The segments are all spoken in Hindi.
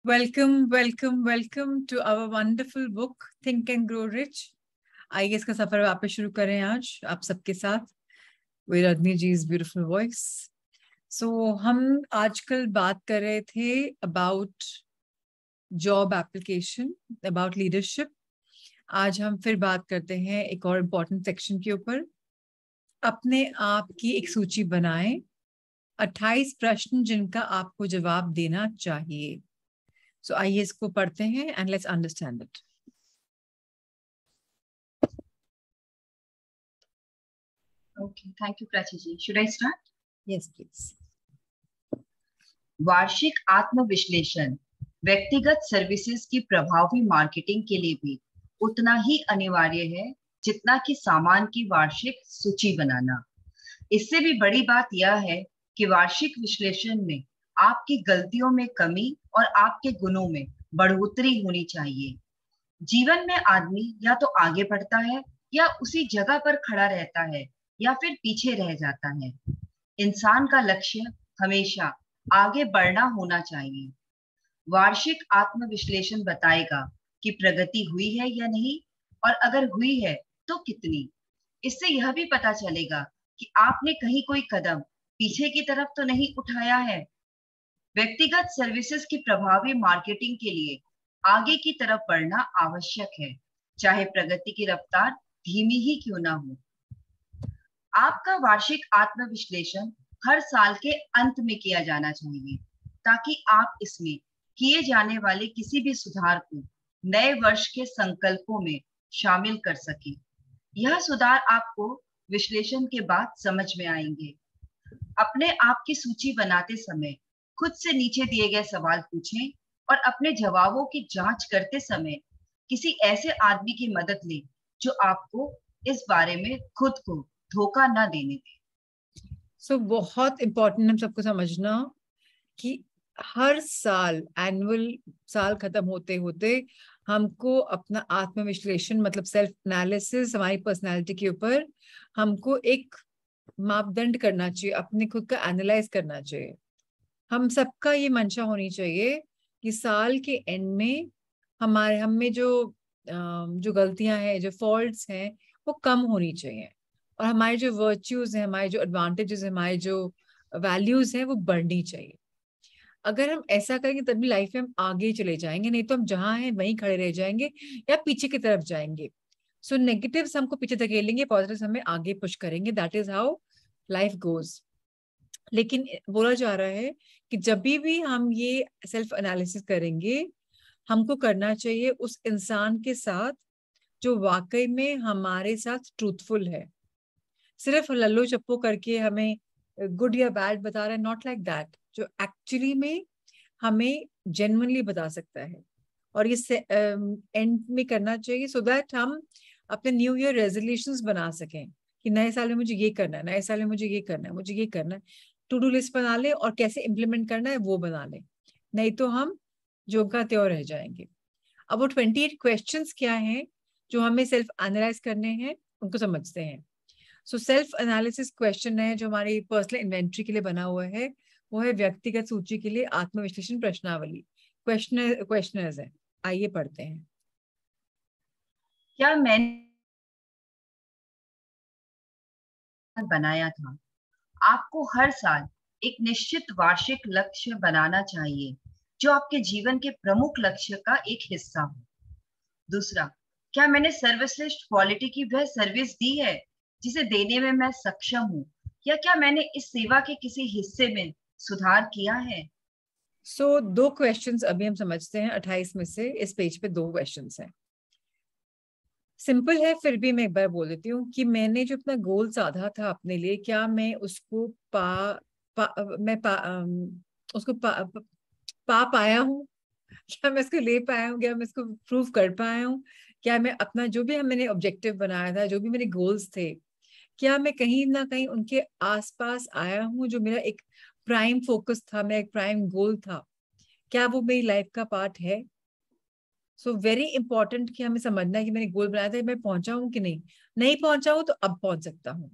Welcome to our wonderful book think and grow rich. आइए इसका सफर वापस शुरू करें आज आप सबके साथ विद रजनी जी's ब्यूटीफुल वॉइस। सो हम आजकल बात कर रहे थे about job application, about leadership. आज हम फिर बात करते हैं एक और इम्पोर्टेंट सेक्शन के ऊपर। अपने आप की एक सूची बनाएं, 28 प्रश्न जिनका आपको जवाब देना चाहिए। सो आइए इसको पढ़ते हैं and let's understand it. Okay, thank you, Prachi ji. Should I start? Yes, please. वार्षिक आत्म विश्लेषण व्यक्तिगत सर्विसेज की प्रभावी मार्केटिंग के लिए भी उतना ही अनिवार्य है जितना कि सामान की वार्षिक सूची बनाना। इससे भी बड़ी बात यह है कि वार्षिक विश्लेषण में आपकी गलतियों में कमी और आपके गुणों में बढ़ोतरी होनी चाहिए। जीवन में आदमी या तो आगे बढ़ता है या उसी जगह पर खड़ा रहता है या फिर पीछे रह जाता है। इंसान का लक्ष्य हमेशा आगे बढ़ना होना चाहिए। वार्षिक आत्म विश्लेषण बताएगा कि प्रगति हुई है या नहीं, और अगर हुई है तो कितनी। इससे यह भी पता चलेगा कि आपने कहीं कोई कदम पीछे की तरफ तो नहीं उठाया है। व्यक्तिगत सर्विसेज की प्रभावी मार्केटिंग के लिए आगे की तरफ बढ़ना आवश्यक है, चाहे प्रगति की रफ्तार धीमी ही क्यों ना हो। आपका वार्षिक आत्म विश्लेषण हर साल के अंत में किया जाना चाहिए ताकि आप इसमें किए जाने वाले किसी भी सुधार को नए वर्ष के संकल्पों में शामिल कर सकें। यह सुधार आपको विश्लेषण के बाद समझ में आएंगे। अपने आप की सूची बनाते समय खुद से नीचे दिए गए सवाल पूछें और अपने जवाबों की जांच करते समय किसी ऐसे आदमी की मदद लें जो आपको इस बारे में खुद को धोखा ना देने दे। सो बहुत इम्पोर्टेंट हम सबको समझना कि हर साल एनुअल साल खत्म होते होते हमको अपना आत्मविश्लेषण मतलब सेल्फ एनालिसिस हमारी पर्सनालिटी के ऊपर हमको एक मापदंड करना चाहिए, अपने खुद का एनालाइज करना चाहिए। हम सबका ये मंशा होनी चाहिए कि साल के एंड में हमारे हम में जो गलतियां हैं, जो फॉल्ट्स हैं, वो कम होनी चाहिए और हमारे जो वर्च्यूज हैं, हमारे जो एडवांटेजेस हैं, हमारे जो वैल्यूज हैं, वो बढ़नी चाहिए। अगर हम ऐसा करेंगे तभी लाइफ में हम आगे चले जाएंगे, नहीं तो हम जहाँ हैं वहीं खड़े रह जाएंगे या पीछे की तरफ जाएंगे। सो नेगेटिव्स हमको पीछे धकेलेंगे, पॉजिटिव्स हमें आगे पुश करेंगे। That is how life goes. लेकिन बोला जा रहा है कि जब भी हम ये सेल्फ एनालिसिस करेंगे, हमको करना चाहिए उस इंसान के साथ जो वाकई में हमारे साथ ट्रूथफुल है। सिर्फ लल्लो चप्पो करके हमें गुड या बैड बता रहा है, नॉट लाइक दैट। जो एक्चुअली में हमें जेन्युइनली बता सकता है। और ये एंड में करना चाहिए सो दैट हम अपने न्यू ईयर रेजोल्यूशंस बना सकें कि नए साल में मुझे ये करना है, नए साल में मुझे ये करना है, मुझे ये करना है। टू डू लिस्ट बना ले और कैसे इम्प्लीमेंट करना है वो बना ले, नहीं तो हम जो का त्यों रह जाएंगे। अब वो 28 क्वेश्चंस क्या हैं जो हमें सेल्फ एनालाइज करने हैं, उनको समझते हैं। सो सेल्फ एनालिसिस क्वेश्चन है जो हमारी पर्सनल इन्वेंट्री के लिए बना हुआ है, वो है व्यक्तिगत सूची के लिए आत्मविश्लेषण प्रश्नावली। क्वेश्चनर्स है, आइए पढ़ते हैं। क्या मैंने बनाया था? आपको हर साल एक निश्चित वार्षिक लक्ष्य बनाना चाहिए जो आपके जीवन के प्रमुख लक्ष्य का एक हिस्सा हो। दूसरा, क्या मैंने सर्वश्रेष्ठ क्वालिटी की वह सर्विस दी है जिसे देने में मैं सक्षम हूँ, या क्या मैंने इस सेवा के किसी हिस्से में सुधार किया है? सो दो क्वेश्चंस अभी हम समझते हैं। 28 में से इस पेज पे दो क्वेश्चंस हैं। सिंपल है, फिर भी मैं एक बार बोल देती हूँ कि मैंने जो अपना गोल साधा था अपने लिए, क्या मैं उसको उसको पा पाया हूँ? क्या मैं इसको ले पाया हूँ? क्या मैं इसको प्रूव कर पाया हूँ? क्या मैं अपना जो भी मैंने ऑब्जेक्टिव बनाया था, जो भी मेरे गोल्स थे, क्या मैं कहीं ना कहीं उनके आसपास आया हूँ? जो मेरा एक प्राइम फोकस था, मेरा एक प्राइम गोल था, क्या वो मेरी लाइफ का पार्ट है? सो वेरी इंपॉर्टेंट कि हमें समझना है कि मैंने गोल बनाया था, मैं पहुंचा हूं कि नहीं। नहीं पहुंचा हूं तो अब पहुंच सकता हूँ।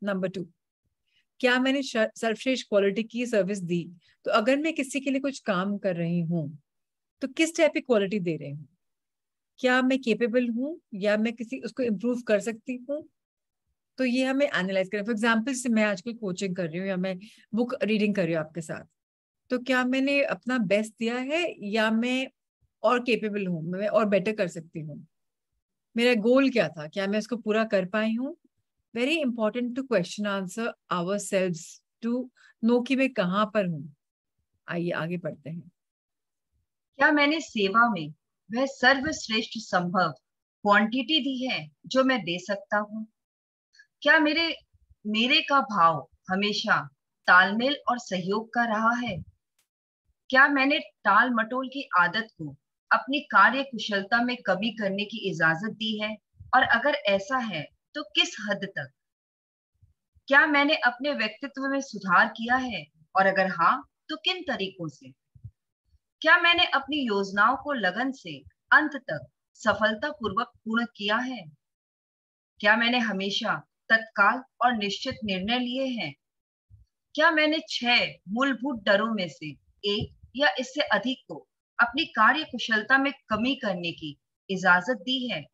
नंबर 2, क्या मैंने सर्वश्रेष्ठ क्वालिटी की सर्विस दी? तो अगर मैं किसी के लिए कुछ काम कर रही हूँ तो किस टाइप की क्वालिटी दे रहे हूँ? क्या मैं केपेबल हूँ या मैं किसी उसको इम्प्रूव कर सकती हूँ? तो ये हमें एनालाइज करें। फॉर एग्जाम्पल से मैं आजकल कोचिंग कर रही हूँ या मैं बुक रीडिंग कर रही हूँ आपके साथ, तो क्या मैंने अपना बेस्ट दिया है या मैं और केपेबल हूँ, मैं और बेटर कर सकती हूँ? मेरा गोल क्या था, क्या मैं इसको पूरा कर पाई हूँ? Very important to question answer ourselves to know कि मैं कहाँ पर हूँ। आइए आगे बढ़ते हैं। क्या मैंने सेवा में वह सर्वश्रेष्ठ संभव क्वांटिटी दी है जो मैं दे सकता हूँ? क्या मेरे मेरे का भाव हमेशा तालमेल और सहयोग का रहा है? क्या मैंने टाल मटोल की आदत को अपनी कार्य कुशलता में कमी करने की इजाजत दी है? और अगर ऐसा है तो किस हद तक? क्या मैंने अपने व्यक्तित्व में सुधार किया है? और अगर हाँ, तो किन तरीकों से? क्या मैंने अपनी योजनाओं को लगन से अंत तक सफलतापूर्वक पूर्ण किया है? क्या मैंने हमेशा तत्काल और निश्चित निर्णय लिए हैं? क्या मैंने 6 मूलभूत डरों में से एक या इससे अधिक को अपनी कार्य कुशलता में कमी करने की इजाजत दी है?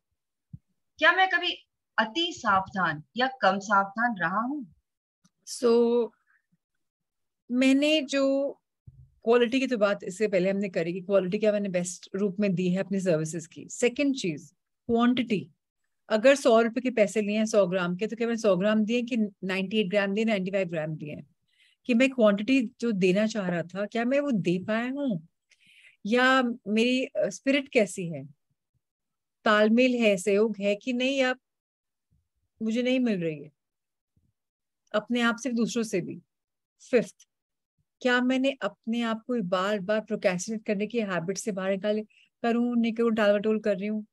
क्या मैं कभी अति सावधान या कम सावधान रहा हूं? मैंने जो क्वालिटी की तो बात इससे पहले हमने करी कि क्वालिटी क्या मैंने बेस्ट रूप में दी है अपनी सर्विसेज की। सेकंड चीज क्वांटिटी। अगर 100 रुपए के पैसे लिए हैं 100 ग्राम के, तो क्या मैंने 100 ग्राम दिए कि 98 ग्राम दिए, 95 ग्राम दिए? कि मैं क्वांटिटी जो देना चाह रहा था क्या मैं वो दे पाया हूँ? या मेरी स्पिरिट कैसी है, तालमेल है, सहयोग है कि नहीं, या मुझे नहीं मिल रही है अपने आप से दूसरों से भी? फिफ्थ, क्या मैंने अपने आप को बार बार प्रोक्रेस्टिनेट करने की हैबिट से बाहर निकाले, करूं नहीं करूं, टाल मटोल कर रही हूँ,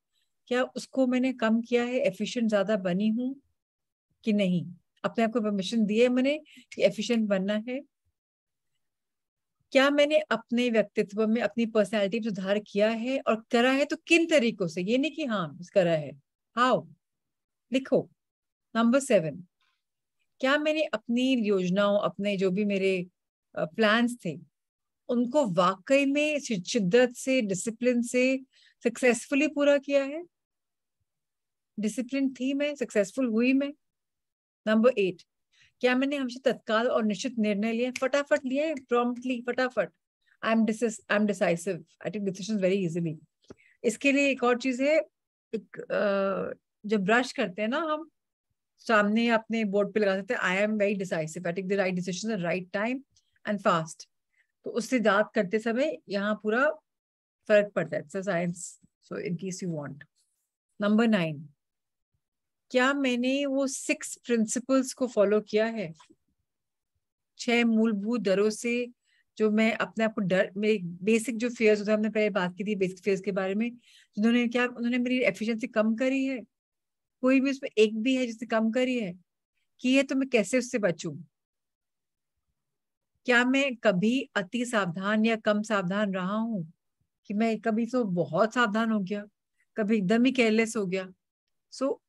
क्या उसको मैंने कम किया है? एफिशिएंट ज्यादा बनी हूँ कि नहीं? अपने आप को परमिशन दिए मैंने कि एफिशिएंट बनना है? क्या मैंने अपने व्यक्तित्व में अपनी पर्सनैलिटी में सुधार किया है, और करा है तो किन तरीकों से? ये नहीं कि हाँ बस करा है, हाउ? लिखो। नंबर 7, क्या मैंने अपनी योजनाओं, अपने जो भी मेरे प्लान्स थे, उनको वाकई में शिद्दत से, डिसिप्लिन से सक्सेसफुली पूरा किया है? डिसिप्लिन थी मैं, सक्सेसफुल हुई मैं? नंबर 8, क्या मैंने हमेशा तत्काल और निश्चित निर्णय लिए, फटाफट लिए, प्रॉम्प्टली, फटाफट? I am decisive, I take decisions very easily. इसके लिए एक और चीज है, एक जब ब्रश करते हैं ना हम, सामने अपने बोर्ड पे लगा सकते हैं, I am very decisive, I take the right decision at right time and fast. तो उससे याद करते समय यहाँ पूरा फर्क पड़ता है, science. So in case you want. Number 9, क्या मैंने वो 6 प्रिंसिपल्स को फॉलो किया है? 6 मूलभूत डरों से जो मैं अपने आप को डर, मेरे बेसिक जो फेयर्स होते हैं, हमने पहले बात की थी बेसिक फेयर्स के बारे में, जिन्होंने क्या, उन्होंने मेरी एफिशिएंसी कम करी है? कोई भी उसमें एक भी है जिसने कम करी है? कि है तो मैं कैसे उससे बचूं? क्या मैं कभी अति सावधान या कम सावधान रहा हूं? कि मैं कभी तो बहुत सावधान हो गया, कभी एकदम ही केयरलेस हो गया? सो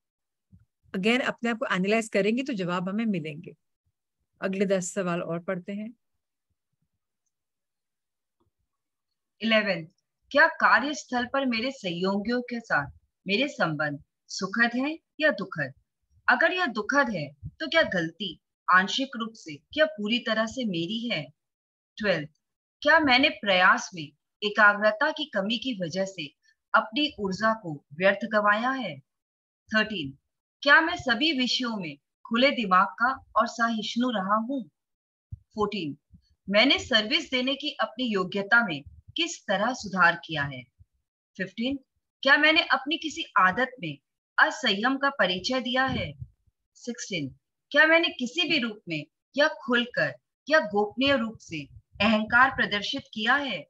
अगेन अपने आप को एनालाइज करेंगे तो जवाब हमें मिलेंगे। अगले 10 सवाल और पढ़ते हैं। 11, क्या कार्यस्थल पर मेरे सहयोगियों के साथ मेरे संबंध सुखद हैं या दुखद? अगर यह दुखद है तो क्या गलती आंशिक रूप से या पूरी तरह से मेरी है? 12, क्या मैंने प्रयास में एकाग्रता की कमी की वजह से अपनी ऊर्जा को व्यर्थ गंवाया है? 13, क्या मैं सभी विषयों में खुले दिमाग का और सहिष्णु रहा हूँ? 14, मैंने सर्विस देने की अपनी योग्यता में किस तरह सुधार किया है? 15, क्या मैंने अपनी किसी आदत में असंयम का परिचय दिया है? 16, क्या मैंने किसी भी रूप में या खुलकर या गोपनीय रूप से अहंकार प्रदर्शित किया है?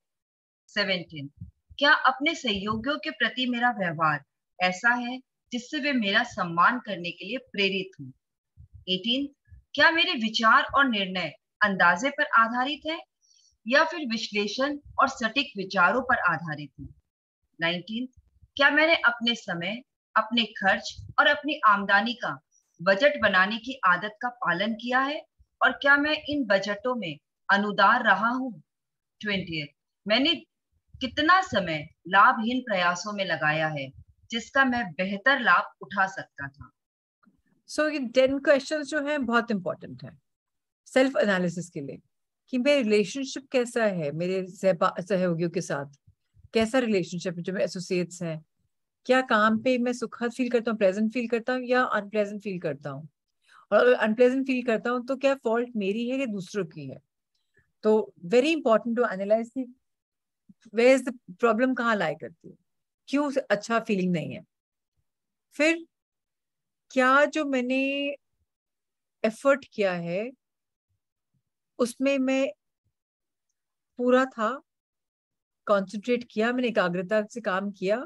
17, क्या अपने सहयोगियों के प्रति मेरा व्यवहार ऐसा है जिससे वे मेरा सम्मान करने के लिए प्रेरित हों? 18, क्या मेरे विचार और निर्णय अंदाजे पर आधारित है या फिर विश्लेषण और सटीक विचारों पर आधारित है? 19, क्या मैंने अपने समय, अपने खर्च और अपनी आमदनी का बजट बनाने की आदत का पालन किया है और क्या मैं इन बजटों में अनुदार रहा हूँ? 20, मैंने कितना समय लाभहीन प्रयासों में लगाया है जिसका मैं बेहतर लाभ उठा सकता था। सो ये 10 क्वेश्चंस जो हैं बहुत इंपॉर्टेंट है सेल्फ एनालिसिस के लिए, कि मेरा रिलेशनशिप कैसा है मेरे सहयोगियों के साथ, कैसा रिलेशनशिप जो मेरे एसोसिएट्स हैं, क्या काम पे मैं सुखद फील करता हूँ, प्लेजेंट फील करता हूँ या अनप्लेजेंट फील करता हूँ, और अगर अनप्लेजेंट फील करता हूँ तो क्या फॉल्ट मेरी है या दूसरों की है। तो वेरी इंपॉर्टेंट टू एनालाइज की वेयर इज द प्रॉब्लम, कहाँ लाई करती है, क्यों अच्छा फीलिंग नहीं है। फिर क्या जो मैंने एफर्ट किया है उसमें मैं पूरा था, कॉन्सेंट्रेट किया मैंने, एकाग्रता से काम किया,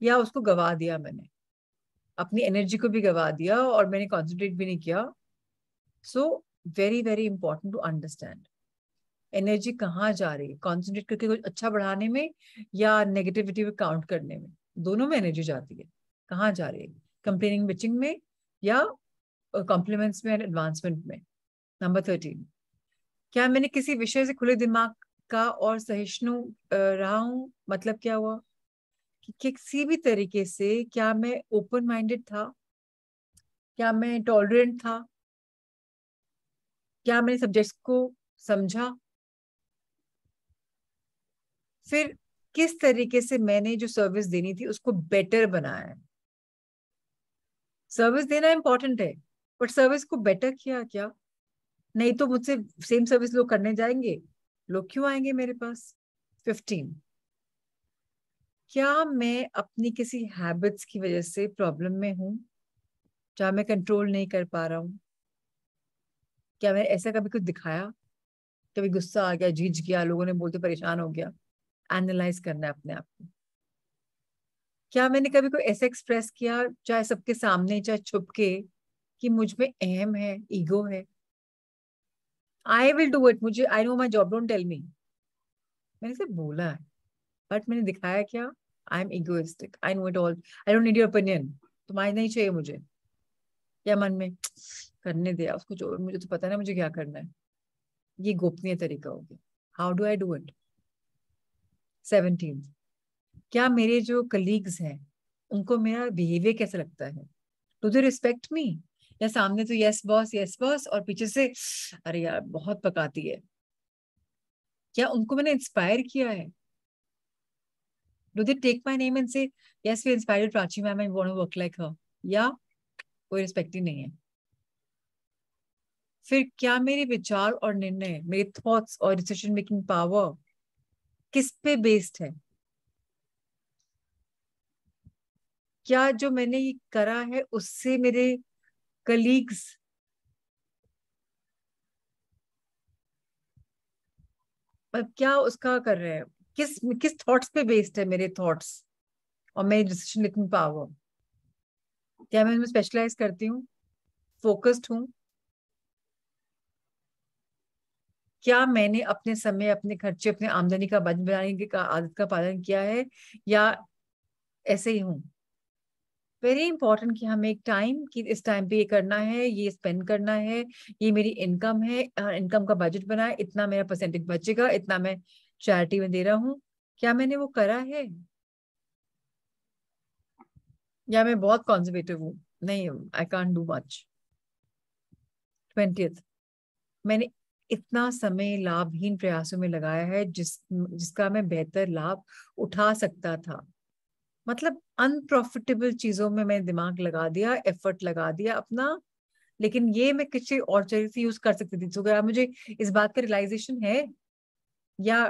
या उसको गवा दिया मैंने, अपनी एनर्जी को भी गवा दिया और मैंने कॉन्सेंट्रेट भी नहीं किया। So very very important to understand energy कहाँ जा रही है, कॉन्सेंट्रेट करके कुछ अच्छा बढ़ाने में या नेगेटिविटी में काउंट करने में, दोनों में एनर्जी जाती है, कहाँ जा रही है, कंप्लेनिंग बिचिंग में या कॉम्प्लीमेंट्स में, एडवांसमेंट में। नंबर 13, क्या मैंने किसी विषय से खुले दिमाग का और सहिष्णु रहा हूँ, मतलब क्या हुआ कि किसी भी तरीके से क्या मैं ओपन माइंडेड था, क्या मैं टॉलरेंट था, क्या मैंने सब्जेक्ट्स को समझा, फिर किस तरीके से मैंने जो सर्विस देनी थी उसको बेटर बनाया है। सर्विस देना इंपॉर्टेंट है बट सर्विस को बेटर किया क्या, नहीं तो मुझसे सेम सर्विस लोग करने जाएंगे, लोग क्यों आएंगे मेरे पास। 15, क्या मैं अपनी किसी हैबिट्स की वजह से प्रॉब्लम में हूं जहां मैं कंट्रोल नहीं कर पा रहा हूँ, क्या मैंने ऐसा कभी कुछ दिखाया, कभी गुस्सा आ गया, झिझ गया, लोगों ने बोलते परेशान हो गया। एनालाइज करना है अपने आप को। क्या मैंने कभी कोई ऐसा एक्सप्रेस किया, चाहे सबके सामने चाहे छुप के, कि मुझ में अहम है, ईगो है। आई विल डू इट, मुझे I know my job, don't tell me. मैंने सिर्फ बोला है बट मैंने दिखाया क्या, I am egoistic, I know it all, I don't need your opinion, तुम्हारी नहीं चाहिए मुझे। या मन में करने दिया उसको, जो मुझे तो पता है ना मुझे क्या करना है। ये गोपनीय तरीका हो गया। How do I do it. 17, क्या मेरे जो कलीग्स हैं उनको मेरा बिहेवियर कैसा लगता है, डू दे रिस्पेक्ट मी, या सामने तो यस बॉस और पीछे से अरे यार बहुत पकाती है। क्या उनको मैंने इंस्पायर किया है, do they take my name and say yes we inspired Prachi ma'am and want to work like her, या कोई रिस्पेक्ट ही नहीं है। फिर क्या मेरे विचार और निर्णय, मेरे थॉट्स और डिसीजन मेकिंग पावर किस पे बेस्ड है, क्या जो मैंने ये करा है उससे मेरे कलीग्स क्या उसका कर रहे हैं, किस किस थॉट्स पे बेस्ड है मेरे थॉट्स और मेरी डिसीजन मेकिंग पावर। क्या मैं इसमें स्पेशलाइज करती हूँ, फोकस्ड हूँ, क्या मैंने अपने समय, अपने खर्चे, अपने आमदनी का बजट बनाने की का आदत का पालन किया है, या ऐसे ही हूँ। वेरी इंपॉर्टेंट कि हमें एक टाइम कि इस टाइम पे ये करना है, ये स्पेंड करना है, ये मेरी इनकम है, इनकम का बजट बनाए, इतना मेरा परसेंटेज बचेगा, इतना मैं चैरिटी में दे रहा हूँ। क्या मैंने वो करा है, या मैं बहुत कंजर्वेटिव हूँ, नहीं आई कांट डू मच। 20, मैंने इतना समय लाभहीन प्रयासों में लगाया है जिसका मैं बेहतर लाभ उठा सकता था, मतलब अनप्रॉफिटेबल चीजों में मैंने दिमाग लगा दिया, एफर्ट लगा दिया अपना, लेकिन ये मैं किसी और तरीके से यूज कर सकती थी। तो क्या मुझे इस बात का रियलाइजेशन है, या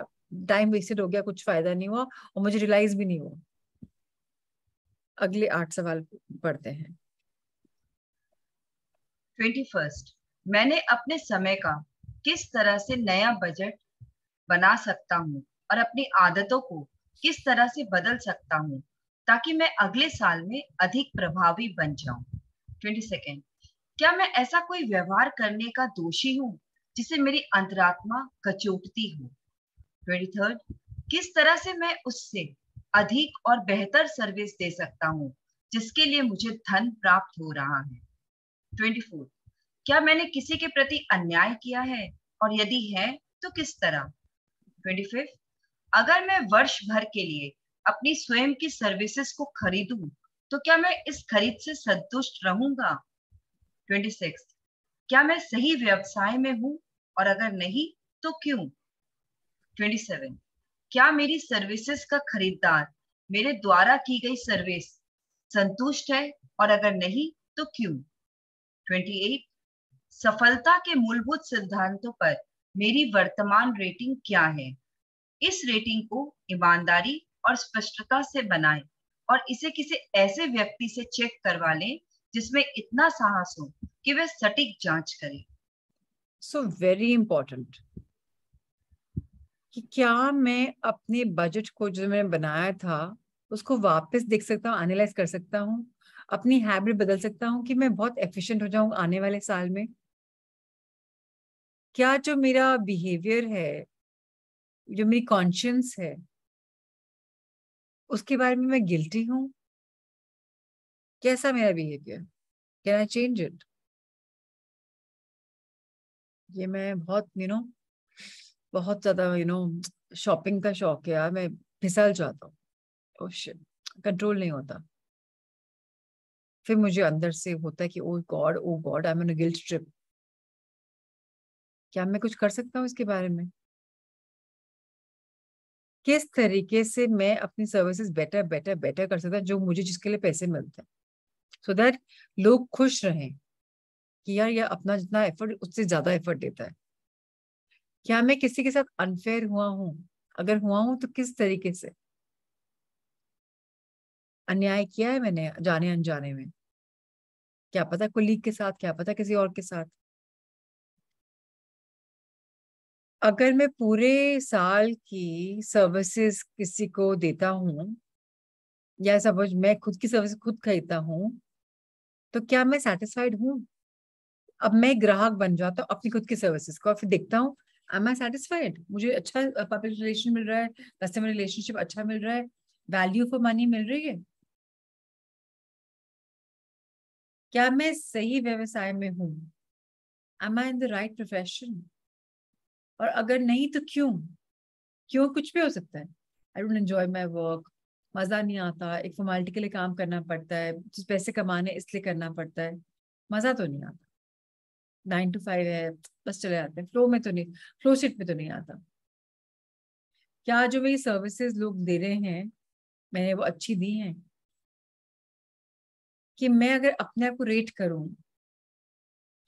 टाइम वेस्टेड हो गया, कुछ फायदा नहीं हुआ और मुझे रियलाइज भी नहीं हुआ। अगले 8 सवाल पढ़ते हैं। 21, मैंने अपने समय का किस तरह से नया बजट बना सकता हूँ और अपनी आदतों को किस तरह से बदल सकता हूँ ताकि मैं अगले साल में अधिक प्रभावी बन जाऊं। 22, क्या मैं ऐसा कोई व्यवहार करने का दोषी हूँ जिसे मेरी अंतरात्मा कचोटती हो। 23, किस तरह से मैं उससे अधिक और बेहतर सर्विस दे सकता हूँ जिसके लिए मुझे धन प्राप्त हो रहा है। 24, क्या मैंने किसी के प्रति अन्याय किया है और यदि है तो किस तरह। 25, अगर मैं वर्ष भर के लिए अपनी स्वयं की सर्विसेज को खरीदूं, तो क्या मैं इस खरीद से संतुष्ट रहूंगा? 26, क्या मैं सही व्यवसाय में हूं, और अगर नहीं तो क्यों? 27, क्या मेरी सर्विसेज का खरीदार मेरे द्वारा की गई सर्विस संतुष्ट है, और अगर नहीं तो क्यों? 28, सफलता के मूलभूत सिद्धांतों पर मेरी वर्तमान रेटिंग क्या है? इस रेटिंग को ईमानदारी और स्पष्टता से बनाएं और इसे किसी ऐसे व्यक्ति से चेक करवा लें जिसमें इतना साहस हो कि वह सटीक जांच करे। सो वेरी इंपॉर्टेंट कि क्या मैं अपने बजट को जो मैंने बनाया था उसको वापस देख सकता हूँ, एनालाइज कर सकता हूँ, अपनी हैबिट बदल सकता हूँ कि मैं बहुत एफिशिएंट हो जाऊं आने वाले साल में? क्या जो मेरा बिहेवियर है, जो मेरी कॉन्शियंस है, उसके बारे में मैं गिल्टी हूँ? कैसा मेरा behaviour, can I change it? ये मैं बहुत बहुत ज्यादा शॉपिंग का शौक है यार, मैं फिसल जाता हूँ। ओह शिट, कंट्रोल नहीं होता। फिर मुझे अंदर से होता है कि oh God I am on a guilt trip. क्या मैं कुछ कर सकता हूँ इसके बारे में? किस तरीके से मैं अपनी सर्विसेज बेटर बेटर बेटर कर सकता हूँ, जो मुझे जिसके लिए पैसे मिलते हैं, सो दैट लोग खुश रहें कि यार ये अपना जितना एफर्ट उससे ज्यादा एफर्ट देता है। क्या मैं किसी के साथ अनफेयर हुआ हूँ? अगर हुआ हूँ तो किस तरीके से अन्याय किया है मैंने जाने अनजाने में? क्या पता कोलीग के साथ, क्या पता किसी और के साथ। अगर मैं पूरे साल की सर्विसेज किसी को देता हूँ, या सपोज मैं खुद की सर्विस खुद खरीदता हूँ, तो क्या मैं सेटिस्फाइड हूँ? अब मैं ग्राहक बन जाता हूँ अपनी खुद की सर्विसेज को और फिर देखता हूँ एम आई सेटिस्फाइड, मुझे अच्छा पब्लिक रिलेशन मिल रहा है, कस्टमर रिलेशनशिप अच्छा मिल रहा है, वैल्यू फॉर मनी मिल रही है? क्या मैं सही व्यवसाय में हूँ? Am I in the right profession? और अगर नहीं तो क्यों? क्यों कुछ भी हो सकता है। I don't enjoy my work, मजा नहीं आता, एक फॉर्मेलिटी के लिए काम करना पड़ता है, पैसे कमाने इसलिए करना पड़ता है, मजा तो नहीं आता। 9 to 5 है, बस चले जाते हैं, फ्लो में तो नहीं, फ्लो शीट में तो नहीं आता। क्या जो मेरी सर्विसेज लोग दे रहे हैं मैंने वो अच्छी दी हैं? कि मैं अगर अपने आप को रेट करूं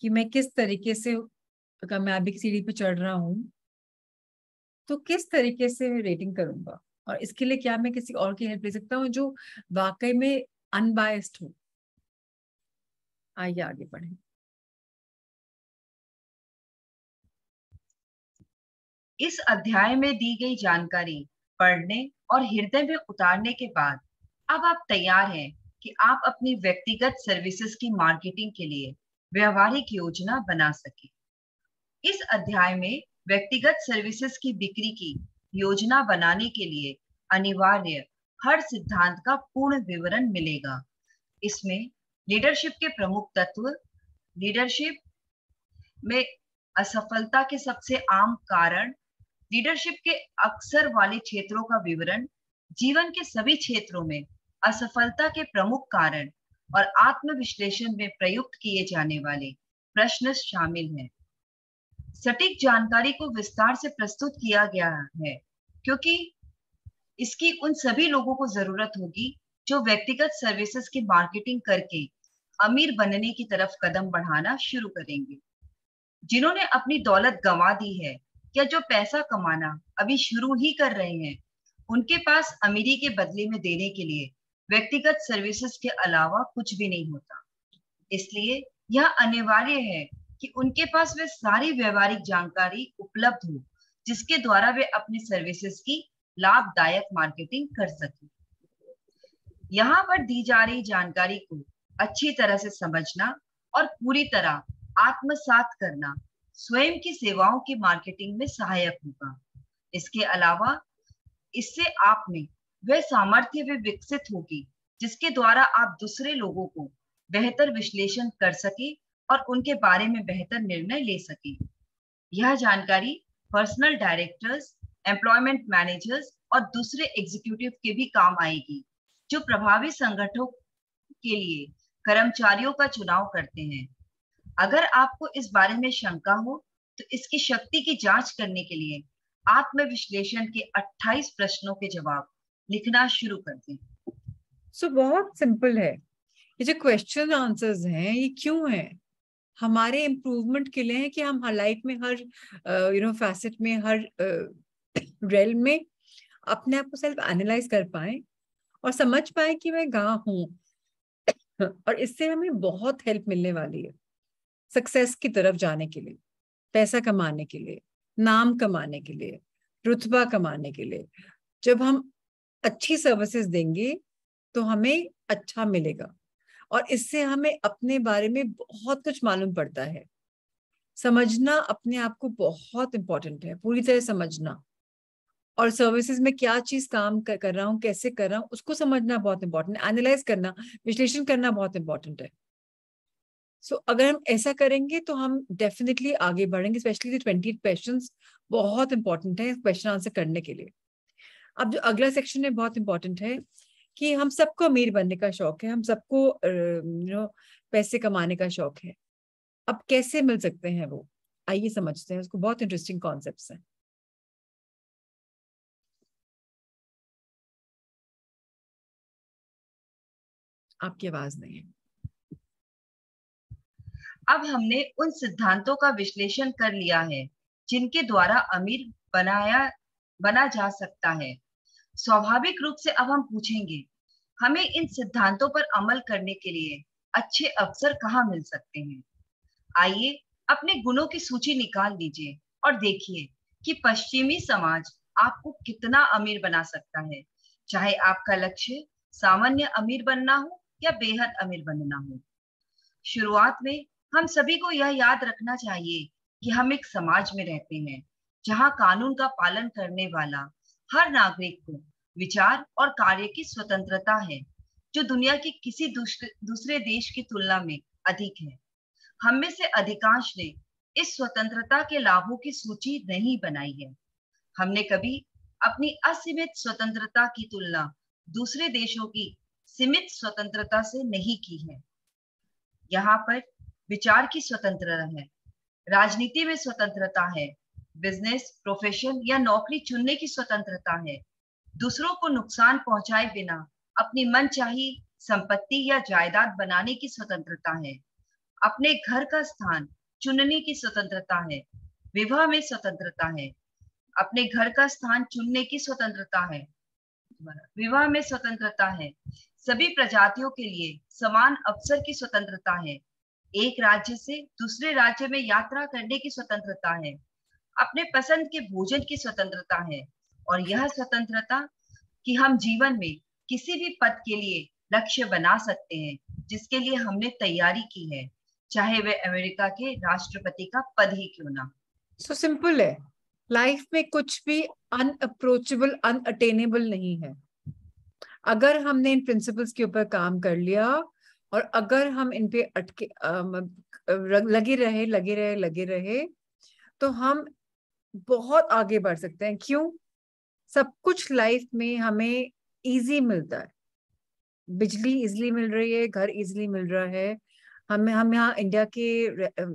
कि मैं किस तरीके से कामयाबी की सीढ़ी पे चढ़ रहा हूँ, तो किस तरीके से रेटिंग करूंगा? और इसके लिए क्या मैं किसी और की हेल्प ले सकता हूँ जो वाकई में अनबायस्ड हो? आइए आगे बढ़े। इस अध्याय में दी गई जानकारी पढ़ने और हृदय में उतारने के बाद अब आप तैयार हैं कि आप अपनी व्यक्तिगत सर्विसेज की मार्केटिंग के लिए व्यवहारिक योजना बना सके। इस अध्याय में व्यक्तिगत सर्विसेज की बिक्री की योजना बनाने के लिए अनिवार्य हर सिद्धांत का पूर्ण विवरण मिलेगा। इसमें लीडरशिप के प्रमुख तत्व, लीडरशिप में असफलता के सबसे आम कारण, लीडरशिप के अक्सर वाले क्षेत्रों का विवरण, जीवन के सभी क्षेत्रों में असफलता के प्रमुख कारण और आत्मविश्लेषण में प्रयुक्त किए जाने वाले प्रश्न शामिल हैं। सटीक जानकारी को विस्तार से प्रस्तुत किया गया है क्योंकि इसकी उन सभी लोगों को जरूरत होगी जो व्यक्तिगत सर्विसेज की मार्केटिंग करके अमीर बनने की तरफ कदम बढ़ाना शुरू करेंगे। जिन्होंने अपनी दौलत गंवा दी है या जो पैसा कमाना अभी शुरू ही कर रहे हैं, उनके पास अमीरी के बदले में देने के लिए व्यक्तिगत सर्विसेज के अलावा कुछ भी नहीं होता। इसलिए यह अनिवार्य है कि उनके पास वे सारी व्यवहारिक जानकारी उपलब्ध हो जिसके द्वारा वे अपनी सर्विसेज की लाभदायक मार्केटिंग कर सकें। यहाँ पर दी जा रही जानकारी को अच्छी तरह से समझना और पूरी तरह आत्मसात करना स्वयं की सेवाओं की मार्केटिंग में सहायक होगा। इसके अलावा इससे आप में वह सामर्थ्य भी विकसित होगी जिसके द्वारा आप दूसरे लोगों को बेहतर विश्लेषण कर सके और उनके बारे में बेहतर निर्णय ले सके। यह जानकारी पर्सनल डायरेक्टर्स, एम्प्लॉयमेंट मैनेजर्स और दूसरे एग्जीक्यूटिव के भी काम आएगी, जो प्रभावी संगठनों के लिए कर्मचारियों का चुनाव करते हैं। अगर आपको इस बारे में शंका हो, तो इसकी शक्ति की जांच करने के लिए आत्मविश्लेषण के 28 प्रश्नों के जवाब लिखना शुरू कर दें। बहुत सिंपल है। ये जो क्वेश्चन आंसर्स हैं, ये क्यों हैं? हमारे इम्प्रूवमेंट के लिए है कि हम हर लाइफ में, हर फैसेट में, हर रेल में अपने आप को सेल्फ एनालाइज कर पाए और समझ पाए कि मैं कहाँ हूँ। और इससे हमें बहुत हेल्प मिलने वाली है सक्सेस की तरफ जाने के लिए, पैसा कमाने के लिए, नाम कमाने के लिए, रुतबा कमाने के लिए। जब हम अच्छी सर्विसेज देंगे तो हमें अच्छा मिलेगा, और इससे हमें अपने बारे में बहुत कुछ मालूम पड़ता है। समझना अपने आप को बहुत इंपॉर्टेंट है, पूरी तरह समझना, और सर्विसेज में क्या चीज काम कर रहा हूँ, कैसे कर रहा हूँ, उसको समझना बहुत इंपॉर्टेंट है। एनालाइज करना, विश्लेषण करना बहुत इंपॉर्टेंट है। अगर हम ऐसा करेंगे तो हम डेफिनेटली आगे बढ़ेंगे। स्पेशली 28 क्वेश्चंस बहुत इंपॉर्टेंट है क्वेश्चन आंसर करने के लिए। अब जो अगला सेक्शन है बहुत इंपॉर्टेंट है कि हम सबको अमीर बनने का शौक है, हम सबको पैसे कमाने का शौक है। अब कैसे मिल सकते हैं वो, आइए समझते हैं उसको। बहुत इंटरेस्टिंग कॉन्सेप्ट्स हैं। आपकी आवाज नहीं है। अब हमने उन सिद्धांतों का विश्लेषण कर लिया है जिनके द्वारा अमीर बना जा सकता है। स्वाभाविक रूप से अब हम पूछेंगे, हमें इन सिद्धांतों पर अमल करने के लिए अच्छे अवसर कहाँ मिल सकते हैं। आइए अपने गुणों की सूची निकाल लीजिए और देखिए कि पश्चिमी समाज आपको कितना अमीर बना सकता है, चाहे आपका लक्ष्य सामान्य अमीर बनना हो या बेहद अमीर बनना हो। शुरुआत में हम सभी को यह याद रखना चाहिए कि हम एक समाज में रहते हैं जहां कानून का पालन करने वाला हर नागरिक को विचार और कार्य की स्वतंत्रता है, जो दुनिया के किसी दूसरे देश की तुलना में अधिक है। हम में से अधिकांश ने इस स्वतंत्रता के लाभों की सूची नहीं बनाई है। हमने कभी अपनी असीमित स्वतंत्रता की तुलना दूसरे देशों की सीमित स्वतंत्रता से नहीं की है। यहाँ पर विचार की स्वतंत्रता है, राजनीति में स्वतंत्रता है, बिजनेस, प्रोफेशन या नौकरी चुनने की स्वतंत्रता है, दूसरों को नुकसान पहुंचाए बिना अपनी मनचाही संपत्ति या जायदाद बनाने की स्वतंत्रता है, अपने घर का स्थान चुनने की स्वतंत्रता है, विवाह में स्वतंत्रता है, अपने घर का स्थान चुनने की स्वतंत्रता है, विवाह में स्वतंत्रता है, सभी प्रजातियों के लिए समान अवसर की स्वतंत्रता है, एक राज्य से दूसरे राज्य में यात्रा करने की स्वतंत्रता है, अपने पसंद के भोजन की स्वतंत्रता है, और यह स्वतंत्रता कि हम जीवन में किसी भी पद के लिए लक्ष्य बना सकते हैं जिसके लिए हमने तैयारी की है, चाहे वह अमेरिका के राष्ट्रपति का पद ही क्यों ना। सिंपल है, लाइफ में कुछ भी अनअप्रोचेबल, अनअटेनेबल नहीं है। अगर हमने इन प्रिंसिपल्स के ऊपर काम कर लिया और अगर हम इन पे अटके लगे रहे तो हम बहुत आगे बढ़ सकते हैं। क्यों? सब कुछ लाइफ में हमें इजी मिलता है। बिजली इजीली मिल रही है, घर इजीली मिल रहा है। हम यहाँ इंडिया के,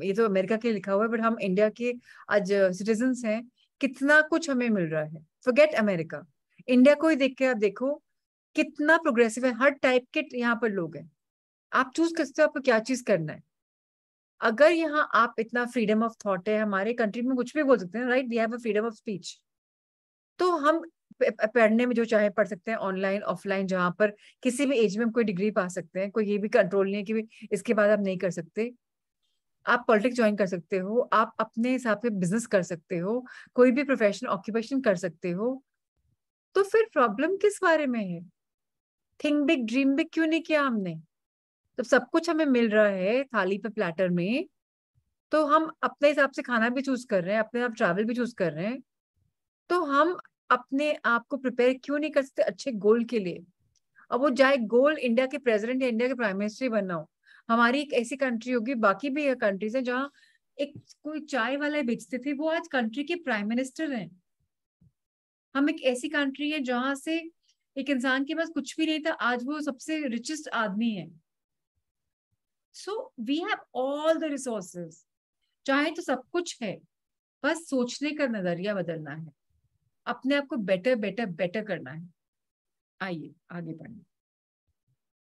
ये तो अमेरिका के लिखा हुआ है, बट हम इंडिया के आज सिटीजन्स हैं। कितना कुछ हमें मिल रहा है। फॉरगेट अमेरिका, इंडिया को ही देख के आप देखो कितना प्रोग्रेसिव है। हर टाइप के यहाँ पर लोग हैं। आप चूज कर सकते हो आपको क्या चीज करना है। अगर यहाँ आप इतना फ्रीडम ऑफ थॉट है, हमारे कंट्री में कुछ भी बोल सकते हैं, right, we have a freedom of speech. तो हम पढ़ने में जो चाहे पढ़ सकते हैं, ऑनलाइन ऑफलाइन, जहां पर किसी भी एज में हम कोई डिग्री पा सकते हैं। कोई ये भी कंट्रोल नहीं है कि इसके बाद आप नहीं कर सकते। आप पॉलिटिक्स ज्वाइन कर सकते हो, आप अपने हिसाब से बिजनेस कर सकते हो, कोई भी प्रोफेशन ऑक्यूपेशन कर सकते हो। तो फिर प्रॉब्लम किस बारे में है? थिंक बिग, ड्रीम बिग क्यों नहीं किया हमने? तो सब कुछ हमें मिल रहा है थाली पे, प्लेटर में, तो हम अपने हिसाब से खाना भी चूज कर रहे हैं, अपने आप ट्रैवल भी चूज कर रहे हैं। तो हम अपने आप को प्रिपेयर क्यों नहीं कर सकते अच्छे गोल के लिए? अब वो चाहे गोल इंडिया के प्रेसिडेंट या इंडिया के प्राइम मिनिस्टर बनना हो। हमारी एक ऐसी कंट्री होगी, बाकी भी कंट्रीज है जहाँ एक कोई चाय वाले बेचते थे, वो आज कंट्री के प्राइम मिनिस्टर हैं। हम एक ऐसी कंट्री है जहां से एक इंसान के पास कुछ भी नहीं था, आज वो सबसे रिचेस्ट आदमी है। So we have all the resources, चाहे तो सब कुछ है, बस सोचने का नजरिया बदलना है, अपने आप को बेटर बेटर बेटर करना है। आइए आगे बढ़ें।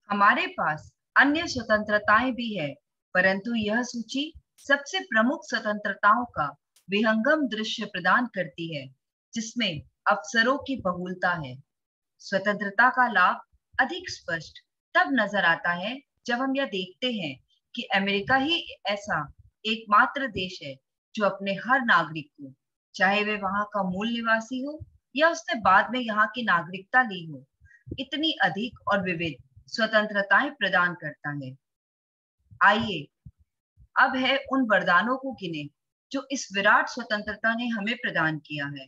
हमारे पास अन्य स्वतंत्रताएं भी है, परंतु यह सूची सबसे प्रमुख स्वतंत्रताओं का विहंगम दृश्य प्रदान करती है, जिसमें अवसरों की बहुलता है। स्वतंत्रता का लाभ अधिक स्पष्ट तब नजर आता है जब हम यह देखते हैं कि अमेरिका ही ऐसा एकमात्र देश है जो अपने हर नागरिक को, चाहे वे वहां का मूल निवासी हो या उसने बाद में यहाँ की नागरिकता ली हो, इतनी अधिक और विविध स्वतंत्रताएं प्रदान करता है। आइए अब है उन वरदानों को गिने जो इस विराट स्वतंत्रता ने हमें प्रदान किया है।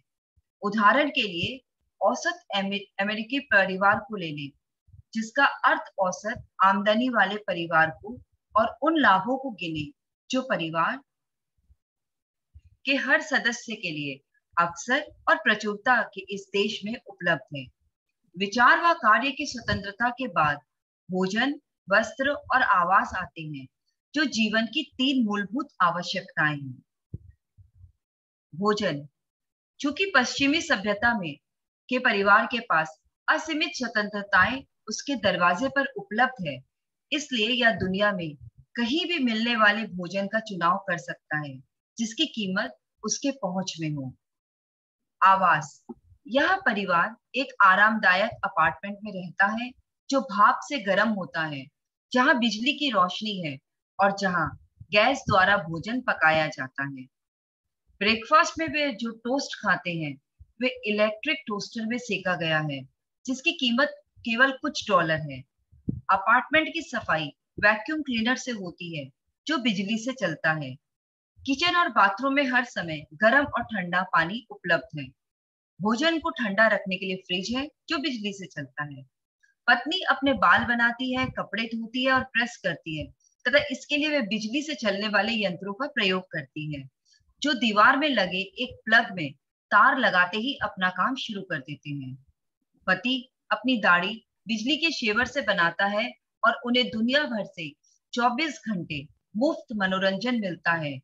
उदाहरण के लिए औसत अमेरिकी परिवार को ले लें, जिसका अर्थ औसत आमदनी वाले परिवार को, और उन लाभों को गिने जो परिवार के हर सदस्य के लिए अवसर और प्रचुरता के इस देश में उपलब्ध है। विचार व कार्य की स्वतंत्रता के बाद भोजन, वस्त्र और आवास आते हैं, जो जीवन की 3 मूलभूत आवश्यकताएं हैं। भोजन, चूंकि पश्चिमी सभ्यता में के परिवार के पास असीमित स्वतंत्रताएं उसके दरवाजे पर उपलब्ध है, इसलिए यह दुनिया में कहीं भी मिलने वाले भोजन का चुनाव कर सकता है जिसकी कीमत उसके पहुंच में हो। आवास, यह परिवार एक आरामदायक अपार्टमेंट में रहता है जो भाप से गर्म होता है, जहां बिजली की रोशनी है और जहां गैस द्वारा भोजन पकाया जाता है। ब्रेकफास्ट में वे जो टोस्ट खाते हैं वे इलेक्ट्रिक टोस्टर में सेका गया है, जिसकी कीमत केवल कुछ डॉलर है। अपार्टमेंट की सफाई वैक्यूम क्लीनर से होती है जो बिजली से चलता है। किचन और बाथरूम में हर समय गर्म और ठंडा पानी उपलब्ध है। भोजन को ठंडा रखने के लिए फ्रिज है जो बिजली से चलता है। पत्नी अपने बाल बनाती है, कपड़े धोती है और प्रेस करती है, तथा इसके लिए वे बिजली से चलने वाले यंत्रों का प्रयोग करती है, जो दीवार में लगे एक प्लग में तार लगाते ही अपना काम शुरू कर देते हैं। पति अपनी दाढ़ी बिजली के शेवर से बनाता है और उन्हें दुनिया भर से 24 घंटे मुफ्त मनोरंजन मिलता है,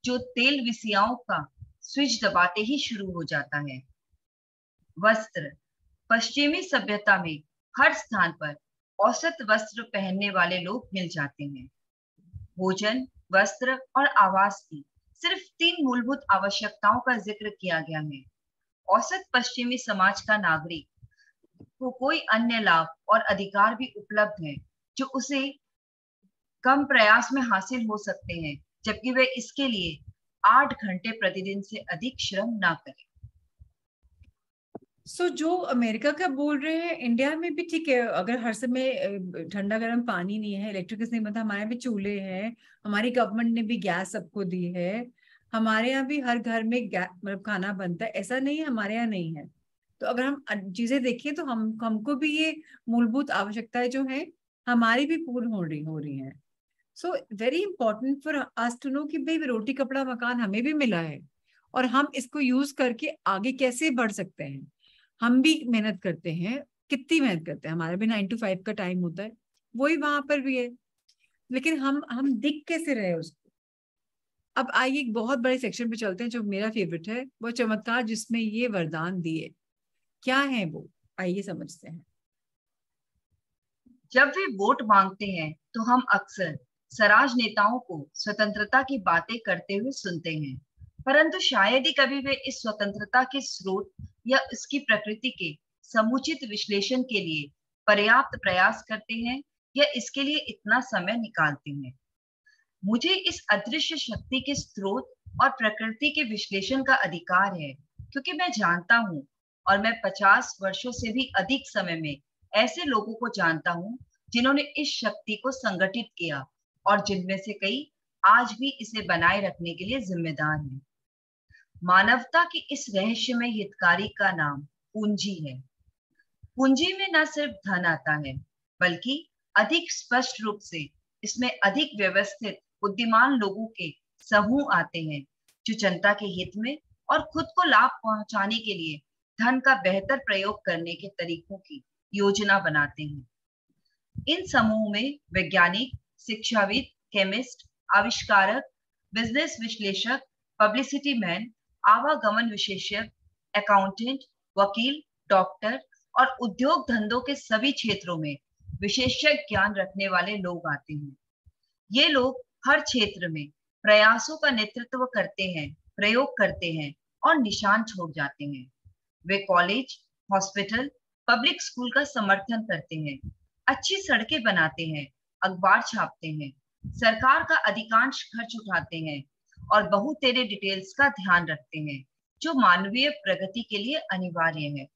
जो तेल विसियाओं का स्विच दबाते ही शुरू हो जाता है। वस्त्र, पश्चिमी सभ्यता में हर स्थान पर औसत वस्त्र पहनने वाले लोग मिल जाते हैं। भोजन, वस्त्र और आवास की सिर्फ 3 मूलभूत आवश्यकताओं का जिक्र किया गया है। औसत पश्चिमी समाज का नागरिक को कोई अन्य लाभ और अधिकार भी उपलब्ध है जो उसे कम प्रयास में हासिल हो सकते हैं, जबकि वे इसके लिए 8 घंटे प्रतिदिन से अधिक श्रम ना करें। जो अमेरिका का बोल रहे हैं, इंडिया में भी ठीक है। अगर हर समय ठंडा गर्म पानी नहीं है, इलेक्ट्रिक नहीं बनता, हमारे भी चूल्हे हैं, हमारी गवर्नमेंट ने भी गैस सबको दी है, हमारे यहाँ भी हर घर में मतलब खाना बनता है, ऐसा नहीं है हमारे यहाँ नहीं है। तो अगर हम चीजें देखें तो हमको भी ये मूलभूत आवश्यकताएं जो है हमारी भी पूर्ण हो रही हैं। So very important for us to know कि भाई रोटी कपड़ा मकान हमें भी मिला है और हम इसको यूज करके आगे कैसे बढ़ सकते हैं। हम भी मेहनत करते हैं, कितनी मेहनत करते हैं, हमारा भी 9 to 5 का टाइम होता है, वही वहां पर भी है, लेकिन हम दिख कैसे रहे उसको। अब आइए एक बहुत बड़े सेक्शन पे चलते हैं जो मेरा फेवरेट है, वो चमत्कार जिसमें ये वरदान दिए। क्या है वो, आइए समझते हैं। जब वे वोट मांगते हैं तो हम अक्सर सराज नेताओं को स्वतंत्रता की बातें करते हुए सुनते हैं, परंतु शायद ही कभी वे इस स्वतंत्रता के स्रोत या इसकी प्रकृति के समुचित विश्लेषण के लिए पर्याप्त प्रयास करते हैं या इसके लिए इतना समय निकालते हैं। मुझे इस अदृश्य शक्ति के स्रोत और प्रकृति के विश्लेषण का अधिकार है, क्योंकि मैं जानता हूँ और मैं 50 वर्षों से भी अधिक समय में ऐसे लोगों को जानता हूँ जिन्होंने इस शक्ति को संगठित किया और जिनमें से कई आज भी इसे बनाए रखने के लिए जिम्मेदार हैं। मानवता की इस रहस्यमय हितकारी का नाम पूंजी है। पूंजी में न सिर्फ धन आता है, बल्कि अधिक स्पष्ट रूप से इसमें अधिक व्यवस्थित बुद्धिमान लोगों के समूह आते हैं जो जनता के हित में और खुद को लाभ पहुंचाने के लिए धन का बेहतर प्रयोग करने के तरीकों की योजना बनाते हैं। इन समूह में वैज्ञानिक, शिक्षाविद, केमिस्ट, आविष्कारक, बिजनेस विश्लेषक, पब्लिसिटी मैन, आवागमन विशेषज्ञ, अकाउंटेंट, वकील, डॉक्टर और उद्योग धंधों के सभी क्षेत्रों में विशेषज्ञ ज्ञान रखने वाले लोग आते हैं। ये लोग हर क्षेत्र में प्रयासों का नेतृत्व करते हैं, प्रयोग करते हैं और निशान छोड़ जाते हैं। वे कॉलेज, हॉस्पिटल, पब्लिक स्कूल का समर्थन करते हैं, अच्छी सड़कें बनाते हैं, अखबार छापते हैं, सरकार का अधिकांश खर्च उठाते हैं और बहुतेरे डिटेल्स का ध्यान रखते हैं जो मानवीय प्रगति के लिए अनिवार्य है।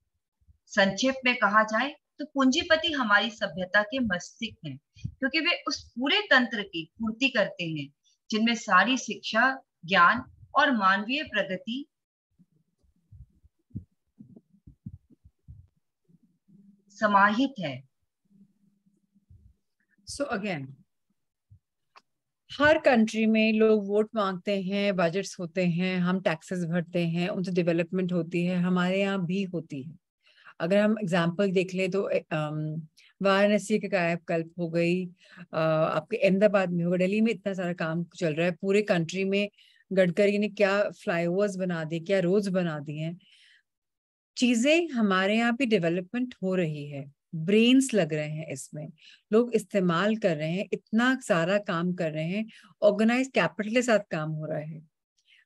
संक्षेप में कहा जाए तो पूंजीपति हमारी सभ्यता के मस्तिष्क हैं, क्योंकि वे उस पूरे तंत्र की पूर्ति करते हैं जिनमें सारी शिक्षा, ज्ञान और मानवीय प्रगति समाहित है। सो अगेन, हर कंट्री में लोग वोट मांगते हैं, बजट्स होते हैं, हम टैक्सेस भरते हैं, उनसे डेवलपमेंट होती है, हमारे यहाँ भी होती है। अगर हम एग्जाम्पल देख लें तो वाराणसी के कायाकल्प हो गई, आपके अहमदाबाद में होगा, दिल्ली में इतना सारा काम चल रहा है, पूरे कंट्री में गडकरी ने क्या फ्लाईओवर्स बना दिए, क्या रोड्स बना दिए हैं। चीजें हमारे यहाँ भी डेवलपमेंट हो रही है, ब्रेन्स लग रहे हैं इसमें, लोग इस्तेमाल कर रहे हैं, इतना सारा काम कर रहे हैं, ऑर्गेनाइज कैपिटल के साथ काम हो रहा है।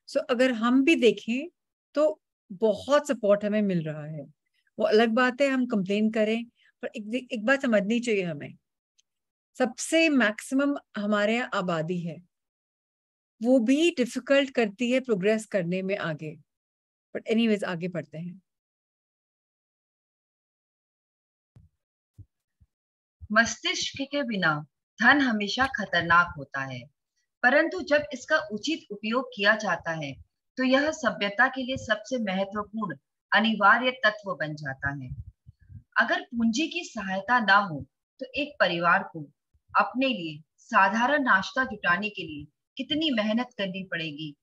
सो अगर हम भी देखें तो बहुत सपोर्ट हमें मिल रहा है। वो अलग बात है हम कंप्लेन करें, पर एक बात समझनी चाहिए हमें, सबसे मैक्सिमम हमारे यहाँ आबादी है, वो भी डिफिकल्ट करती है प्रोग्रेस करने में आगे। बट एनीवेज आगे बढ़ते हैं। मस्तिष्क के बिना धन हमेशा खतरनाक होता है, परंतु जब इसका उचित उपयोग किया जाता है तो यह सभ्यता के लिए सबसे महत्वपूर्ण अनिवार्य तत्व बन जाता है। अगर पूंजी की सहायता ना हो तो एक परिवार को अपने लिए साधारण नाश्ता जुटाने के लिए कितनी मेहनत करनी पड़ेगी,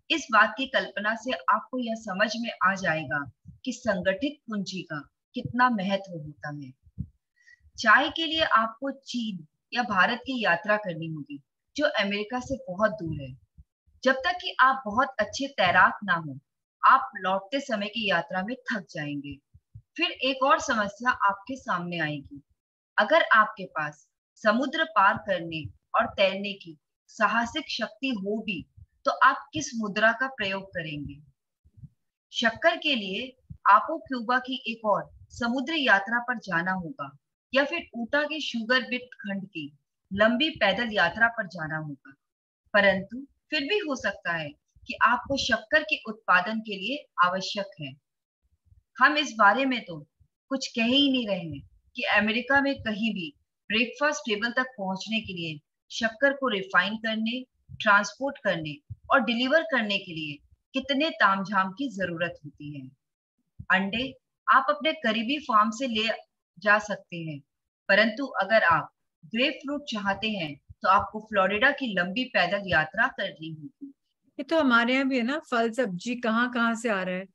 इस बात की कल्पना से आपको यह समझ में आ जाएगा कि संगठित पूंजी का कितना महत्व होता है। चाय के लिए आपको चीन या भारत की यात्रा करनी होगी, जो अमेरिका से बहुत दूर है। जब तक कि आप बहुत अच्छे तैराक ना हो, आप लौटते समय की यात्रा में थक जाएंगे। फिर एक और समस्या आपके सामने आएगी। अगर आपके पास समुद्र पार करने और तैरने की साहसिक शक्ति हो भी, तो आप किस मुद्रा का प्रयोग करेंगे? शक्कर के लिए आपको क्यूबा की एक और समुद्री यात्रा पर जाना होगा, या फिर ऊटा के शुगर बिट खंड की लंबी पैदल यात्रा पर जाना होगा। परंतु फिर भी हो सकता है कि आपको शक्कर के उत्पादन के लिए आवश्यक है। हम इस बारे में तो कुछ कह ही नहीं रहे हैं कि अमेरिका में कहीं भी ब्रेकफास्ट टेबल तक पहुंचने के लिए शक्कर को रिफाइन करने, ट्रांसपोर्ट करने और डिलीवर करने के लिए कितने तामझाम की जरूरत होती है। अंडे आप अपने करीबी फार्म से ले जा सकते हैं, परंतु अगर आप ग्रेप फ्रूट चाहते हैं तो आपको फ्लोरिडा की लंबी पैदल यात्रा करनी होगी। ये तो हमारे यहाँ भी है ना, फल सब्जी कहाँ कहाँ से आ रहा है,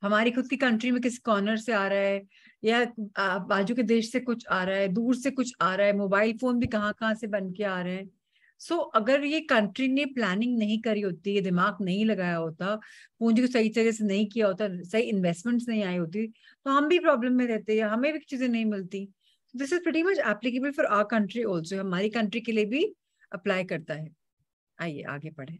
हमारी खुद की कंट्री में किस कॉर्नर से आ रहा है, या बाजू के देश से कुछ आ रहा है, दूर से कुछ आ रहा है, मोबाइल फोन भी कहाँ कहाँ से बन के आ रहे हैं। सो अगर ये कंट्री ने प्लानिंग नहीं करी होती, ये दिमाग नहीं लगाया होता, पूंजी को सही तरह से नहीं किया होता, सही इन्वेस्टमेंट्स नहीं आई होती, तो हम भी प्रॉब्लम में रहते हैं, हमें भी चीजें नहीं मिलती। This is pretty much applicable for our country also, हमारी कंट्री के लिए भी अप्लाई करता है। आइए आगे बढ़े।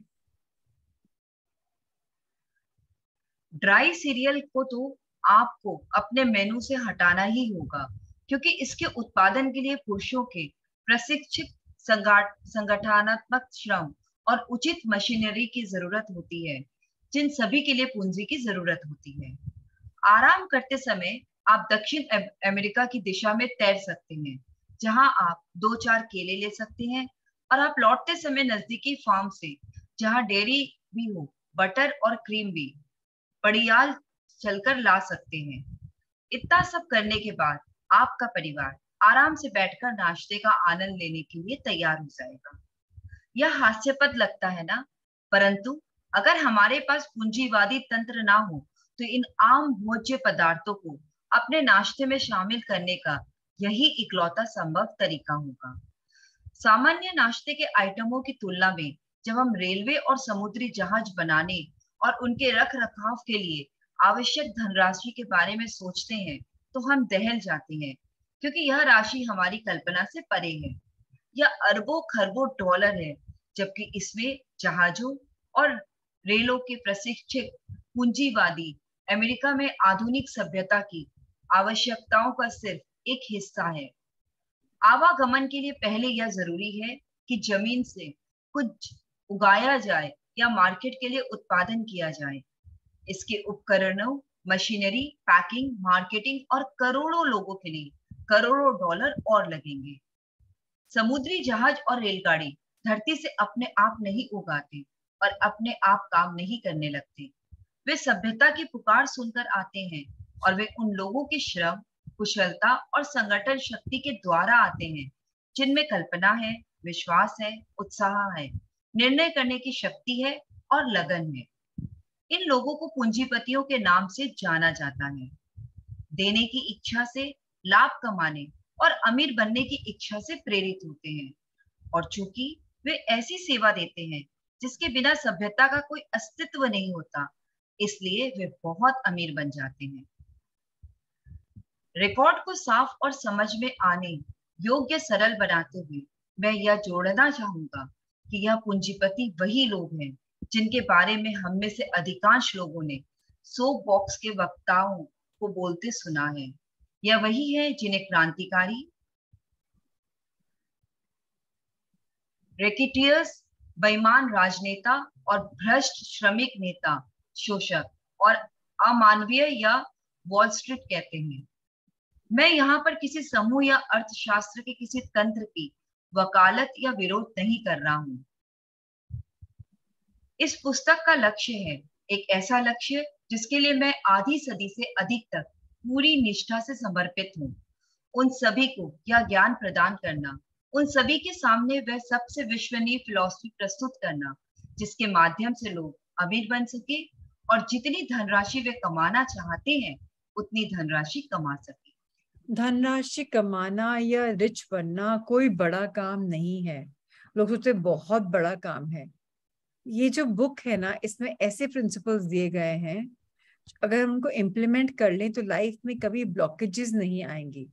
ड्राई सीरियल को तो आपको अपने मेनू से हटाना ही होगा, क्योंकि इसके उत्पादन के लिए पुरुषों के प्रशिक्षित संगठनात्मक श्रम और उचित मशीनरी की जरूरत होती है, जिन सभी के लिए पूंजी की जरूरत होती है। आराम करते समय आप दक्षिण अमेरिका की दिशा में तैर सकते हैं, जहां आप 2-4 केले ले सकते हैं, और आप लौटते समय नजदीकी फार्म से, जहां डेयरी भी हो, बटर और क्रीम भी पड़ियाल चलकर ला सकते हैं। इतना सब करने के बाद आपका परिवार आराम से बैठकर नाश्ते का आनंद लेने के लिए तैयार हो जाएगा। यह हास्यास्पद लगता है ना, परंतु अगर हमारे पास पूंजीवादी तंत्र ना हो तो इन आम भोज्य पदार्थों को अपने नाश्ते में शामिल करने का यही इकलौता संभव तरीका होगा। सामान्य नाश्ते के आइटमों की तुलना में जब हम रेलवे और समुद्री जहाज बनाने और उनके रख रखाव के लिए आवश्यक धनराशि के बारे में सोचते हैं तो हम दहल जाते हैं, क्योंकि यह राशि हमारी कल्पना से परे है। यह अरबों खरबों डॉलर है, जबकि इसमें जहाजों और रेलों के प्रशिक्षित पूंजीवादी अमेरिका में आधुनिक सभ्यता की आवश्यकताओं का सिर्फ एक हिस्सा है। आवागमन के लिए पहले यह जरूरी है कि जमीन से कुछ उगाया जाए या मार्केट के लिए उत्पादन किया जाए। इसके उपकरणों, मशीनरी, पैकिंग, मार्केटिंग और करोड़ों लोगों के लिए करोड़ों डॉलर और लगेंगे। समुद्री जहाज और रेलगाड़ी धरती से अपने आप नहीं उगाते और अपने आप काम नहीं करने लगते। वे सभ्यता की पुकार सुनकर आते हैं और वे उन लोगों के श्रम, कुशलता और संगठन शक्ति के द्वारा आते हैं जिनमें कल्पना है, विश्वास है, उत्साह है, निर्णय करने की शक्ति है और लगन है। इन लोगों को पूंजीपतियों के नाम से जाना जाता है। देने की इच्छा से, लाभ कमाने और अमीर बनने की इच्छा से प्रेरित होते हैं, और चूंकि वे ऐसी सेवा देते हैं जिसके बिना सभ्यता का कोई अस्तित्व नहीं होता, इसलिए वे बहुत अमीर बन जाते हैं। रिकॉर्ड को साफ और समझ में आने योग्य सरल बनाते हुए मैं यह जोड़ना चाहूंगा कि यह पूंजीपति वही लोग हैं जिनके बारे में हम में से अधिकांश लोगों ने सोप बॉक्स के वक्ताओं को बोलते सुना है। यह वही है जिन्हें क्रांतिकारी, रेकिटियर्स, बेईमान राजनेता और भ्रष्ट श्रमिक नेता, शोषक और अमानवीय या वॉल स्ट्रीट कहते हैं। मैं यहाँ पर किसी समूह या अर्थशास्त्र के किसी तंत्र की वकालत या विरोध नहीं कर रहा हूँ। इस पुस्तक का लक्ष्य है एक ऐसा लक्ष्य जिसके लिए मैं आधी सदी से अधिक तक पूरी निष्ठा से समर्पित हूँ। उन सभी को यह ज्ञान प्रदान करना, उन सभी के सामने वह सबसे विश्वसनीय फिलॉसफी प्रस्तुत करना जिसके माध्यम से लोग अमीर बन सके और जितनी धनराशि वे कमाना चाहते हैं उतनी धनराशि कमा सके। धनराशि कमाना या रिच बनना कोई बड़ा काम नहीं है। लोग सोचते बहुत बड़ा काम है। ये जो बुक है ना, इसमें ऐसे प्रिंसिपल्स दिए गए हैं, अगर हम उनको इम्प्लीमेंट कर लें तो लाइफ में कभी ब्लॉकेजेस नहीं आएंगी।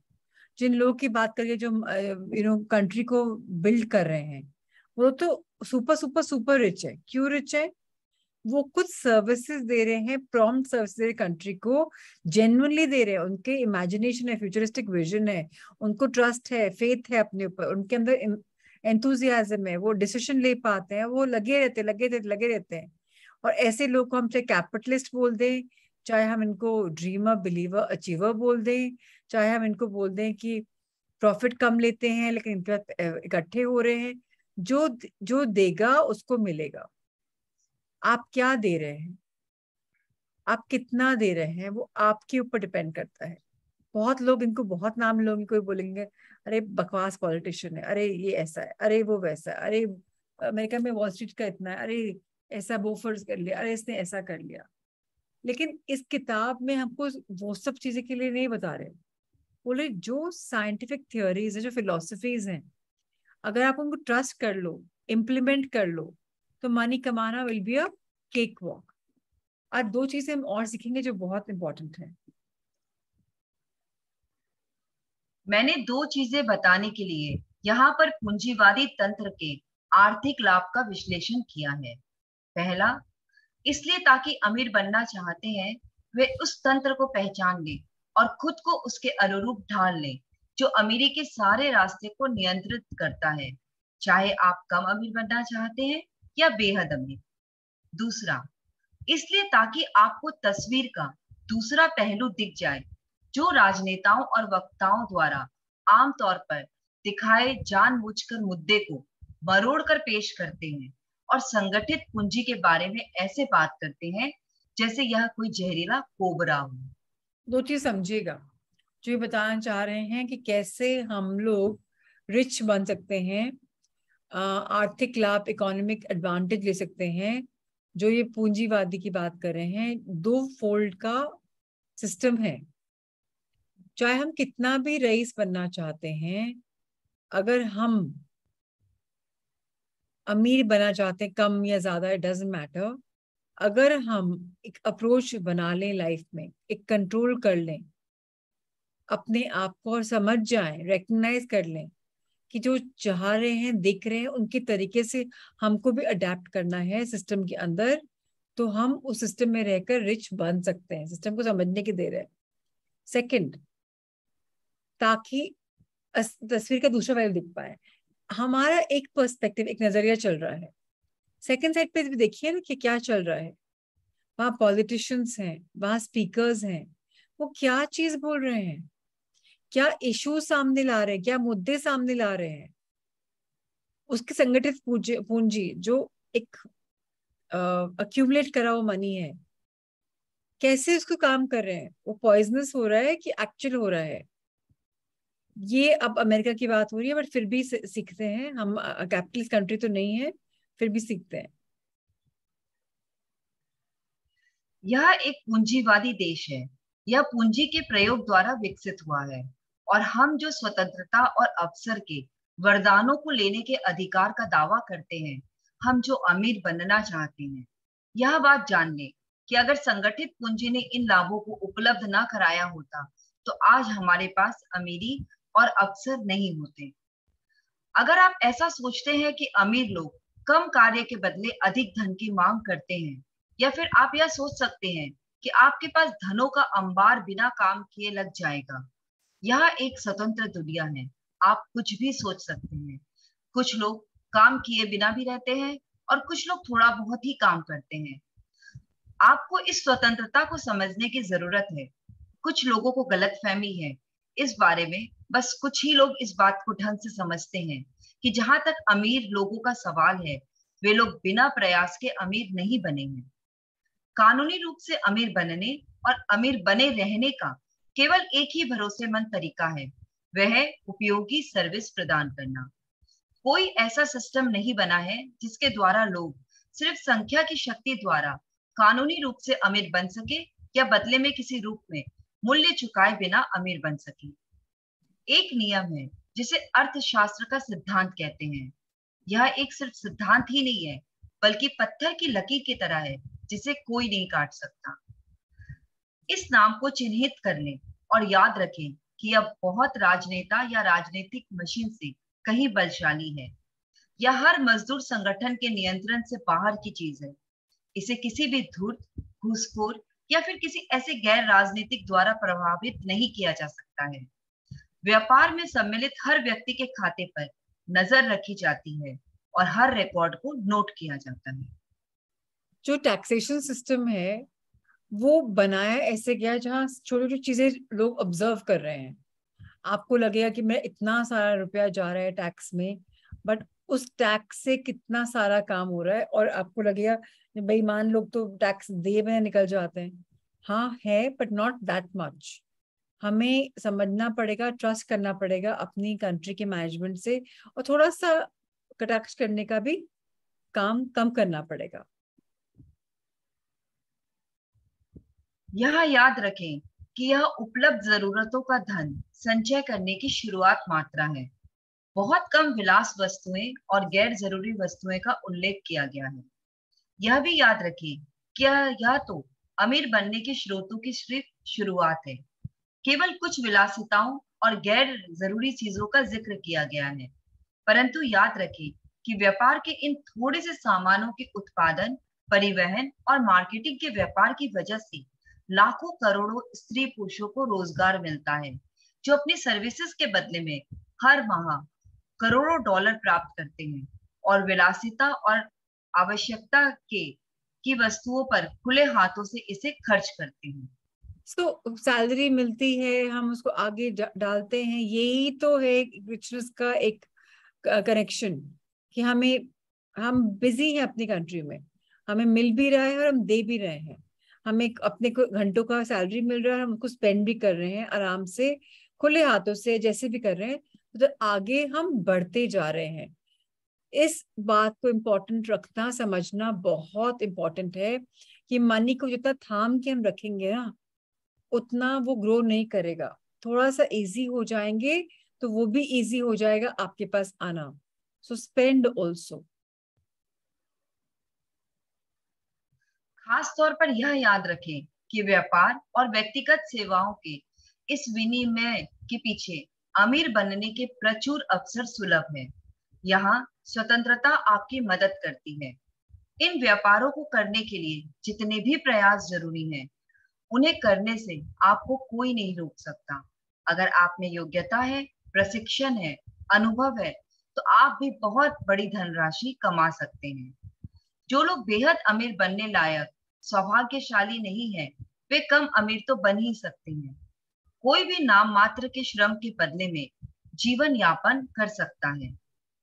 जिन लोगों की बात करिए जो कंट्री को बिल्ड कर रहे हैं, वो तो सुपर सुपर सुपर रिच है। क्यों रिच है? वो कुछ सर्विसेज दे रहे हैं, प्रॉम्प्ट सर्विस दे रहे कंट्री को, जेन्युइनली दे रहे हैं। उनके इमेजिनेशन है, फ्यूचरिस्टिक विजन है, उनको ट्रस्ट है, फेथ है अपने ऊपर, उनके अंदर एंथुजियाज्म है, वो डिसीजन ले पाते हैं, वो लगे रहते हैं। और ऐसे लोग को हम चाहे कैपिटलिस्ट बोल दें, चाहे हम इनको ड्रीमर, बिलीवर, अचीवर बोल दें, चाहे हम इनको बोल दें कि प्रॉफिट कम लेते हैं लेकिन इनके साथ इकट्ठे हो रहे हैं, जो देगा उसको मिलेगा। आप क्या दे रहे हैं, आप कितना दे रहे हैं, वो आपके ऊपर डिपेंड करता है। बहुत लोग, इनको बहुत नाम लोगे, कोई बोलेंगे अरे बकवास पॉलिटिशियन है, अरे ये ऐसा है, अरे वो वैसा है, अरे अमेरिका में वॉल स्ट्रीट का इतना है, अरे ऐसा बोफर्स कर लिया, अरे इसने ऐसा कर लिया। लेकिन इस किताब में हमको वो सब चीजें के लिए नहीं बता रहे। बोले जो साइंटिफिक थियोरीज है, जो फिलोसफीज हैं, अगर आप उनको ट्रस्ट कर लो, इम्प्लीमेंट कर लो, तो मनी कमाना will be a cake walk. आज दो चीजें हम और सीखेंगे जो बहुत इंपॉर्टेंट है। मैंने दो चीजें बताने के लिए यहाँ पर पूंजीवादी तंत्र के आर्थिक लाभ का विश्लेषण किया है। पहला, इसलिए ताकि अमीर बनना चाहते हैं वे उस तंत्र को पहचान लें और खुद को उसके अनुरूप ढाल लें जो अमीरी के सारे रास्ते को नियंत्रित करता है, चाहे आप कम अमीर बनना चाहते हैं या बेहद अमीर। दूसरा, इसलिए ताकि आपको तस्वीर का दूसरा पहलू दिख जाए जो राजनेताओं और वक्ताओं द्वारा आमतौर पर दिखाए जानबूझकर मुद्दे को मरोड़ कर पेश करते हैं और संगठित पूंजी के बारे में ऐसे बात करते हैं जैसे यह कोई जहरीला कोबरा हो। दो चीज समझिएगा, जो ये बताना चाह रहे हैं कि कैसे हम लोग रिच बन सकते हैं, आर्थिक लाभ, इकोनॉमिक एडवांटेज ले सकते हैं जो ये पूंजीवादी की बात कर रहे हैं, 2 फोल्ड का सिस्टम है। चाहे हम कितना भी रईस बनना चाहते हैं, अगर हम अमीर बनना चाहते हैं, कम या ज्यादा, इट डजंट मैटर, अगर हम एक अप्रोच बना लें लाइफ में, एक कंट्रोल कर लें अपने आप को और समझ जाएं, रिकग्नाइज कर लें कि जो चाह रहे हैं, दिख रहे हैं, उनके तरीके से हमको भी अडेप्ट करना है सिस्टम के अंदर, तो हम उस सिस्टम में रहकर रिच बन सकते हैं। सिस्टम को समझने की देर है। सेकंड, ताकि तस्वीर का दूसरा पहलू दिख पाए, हमारा एक पर्सपेक्टिव, एक नजरिया चल रहा है। सेकंड साइड पे भी देखिए ना कि क्या चल रहा है। वहां पॉलिटिशियंस हैं, वहां स्पीकर्स हैं, वो क्या चीज बोल रहे हैं, क्या इशू सामने ला रहे हैं, क्या मुद्दे सामने ला रहे हैं। उसकी संगठित पूंजी जो एक अक्यूमुलेट करा हुआ मनी है, कैसे उसको काम कर रहे हैं, वो पॉइजनस हो रहा है कि एक्चुअल हो रहा है। ये अब अमेरिका की बात हो रही है, बट फिर भी सीखते हैं हम। कैपिटलिस्ट कंट्री तो नहीं है, फिर भी सीखते हैं। यह एक पूंजीवादी देश है। यह पूंजी के प्रयोग द्वारा विकसित हुआ है, और हम जो स्वतंत्रता और अवसर के वरदानों को लेने के अधिकार का दावा करते हैं, हम जो अमीर बनना चाहते हैं, यह बात जान लें कि अगर संगठित पूंजी ने इन लाभों को उपलब्ध ना कराया होता, तो आज हमारे पास अमीरी और अवसर नहीं होते। अगर आप ऐसा सोचते हैं कि अमीर लोग कम कार्य के बदले अधिक धन की मांग करते हैं, या फिर आप यह सोच सकते हैं कि आपके पास धनों का अंबार बिना काम किए लग जाएगा, यह एक स्वतंत्र दुनिया है। आप कुछ भी सोच सकते हैं। कुछ लोग काम किए बिना भी रहते हैं, और कुछ लोग थोड़ा बहुत ही काम करते हैं। आपको इस स्वतंत्रता को समझने की जरूरत है। कुछ लोगों को गलतफहमी है इस बारे में। बस कुछ ही लोग इस बात को ढंग से समझते हैं कि जहां तक अमीर लोगों का सवाल है, वे लोग बिना प्रयास के अमीर नहीं बने हैं। कानूनी रूप से अमीर बनने और अमीर बने रहने का केवल एक ही भरोसेमंद तरीका है, वह है उपयोगी सर्विस प्रदान करना। कोई ऐसा सिस्टम नहीं बना है जिसके द्वारा लोग सिर्फ संख्या की शक्ति द्वारा कानूनी रूप से अमीर बन सके, या बदले में किसी रूप में मूल्य चुकाए बिना अमीर बन सके। एक नियम है जिसे अर्थशास्त्र का सिद्धांत कहते हैं। यह एक सिर्फ सिद्धांत ही नहीं है, बल्कि पत्थर की लकीर की तरह है जिसे कोई नहीं काट सकता। इस नाम को चिन्हित कर लें और याद रखें कि यह बहुत राजनेता या राजनीतिक मशीन से कहीं बलशाली है। यह हर मजदूर संगठन के नियंत्रण से बाहर की चीज है। इसे किसी भी धूर्त, घूसखोर या फिर किसी ऐसे गैर राजनीतिक द्वारा प्रभावित नहीं किया जा सकता है। व्यापार में सम्मिलित हर व्यक्ति के खाते पर नजर रखी जाती है, और हर रिकॉर्ड को नोट किया जाता है। जो टैक्सेशन सिस्टम है, वो बनाया ऐसे गया जहाँ छोटी छोटी चीजें लोग ऑब्जर्व कर रहे हैं। आपको लगेगा कि मैं इतना सारा रुपया जा रहा है टैक्स में, बट उस टैक्स से कितना सारा काम हो रहा है, और आपको लगेगा बेईमान लोग तो टैक्स दे में निकल जाते हैं। हाँ है, बट नॉट दैट मच। हमें समझना पड़ेगा, ट्रस्ट करना पड़ेगा अपनी कंट्री के मैनेजमेंट से, और थोड़ा सा कटाक्ष करने का भी काम कम करना पड़ेगा। यह याद रखें कि यह उपलब्ध जरूरतों का धन संचय करने की शुरुआत मात्रा है। बहुत कम विलास वस्तुएं और गैर जरूरी वस्तुएं का उल्लेख किया गया है। यह भी याद रखें कि यह तो अमीर बनने के स्रोतों की सिर्फ शुरुआत है। केवल कुछ विलासिताओं और गैर जरूरी चीजों का जिक्र किया गया है। परंतु याद रखें कि व्यापार के इन थोड़े से सामानों के उत्पादन, परिवहन और मार्केटिंग के व्यापार की वजह से लाखों करोड़ों स्त्री पुरुषों को रोजगार मिलता है, जो अपनी सर्विसेज के बदले में हर माह करोड़ों डॉलर प्राप्त करते हैं, और विलासिता और आवश्यकता की वस्तुओं पर खुले हाथों से इसे खर्च करते हैं। तो सैलरी मिलती है, हम उसको आगे डालते हैं, यही तो है रिचनेस का एक कनेक्शन। कि हम बिजी हैं अपनी कंट्री में, हमें मिल भी रहा है और हम दे भी रहे हैं। हमें अपने को घंटों का सैलरी मिल रहा है, हम उसको स्पेंड भी कर रहे हैं आराम से, खुले हाथों से, जैसे भी कर रहे हैं। तो आगे हम बढ़ते जा रहे हैं। इस बात को इम्पोर्टेंट रखना, समझना बहुत इम्पोर्टेंट है कि मनी को जितना थाम के हम रखेंगे ना, उतना वो ग्रो नहीं करेगा। थोड़ा सा इजी हो जाएंगे तो वो भी इजी हो जाएगा आपके पास आना। सो स्पेंड ऑल्सो। खास तौर पर यह याद रखें कि व्यापार और व्यक्तिगत सेवाओं के इस विनिमय के पीछे अमीर बनने के प्रचुर अवसर सुलभ है। यहाँ स्वतंत्रता आपकी मदद करती है। इन व्यापारों को करने के लिए जितने भी प्रयास जरूरी हैं, उन्हें करने से आपको कोई नहीं रोक सकता। अगर आप में योग्यता है, प्रशिक्षण है, अनुभव है, तो आप भी बहुत बड़ी धनराशि कमा सकते हैं। जो लोग बेहद अमीर बनने लायक सौभाग्यशाली नहीं है, वे कम अमीर तो बन ही सकते हैं। कोई भी नाम मात्र के श्रम के बदले में जीवन यापन कर सकता है।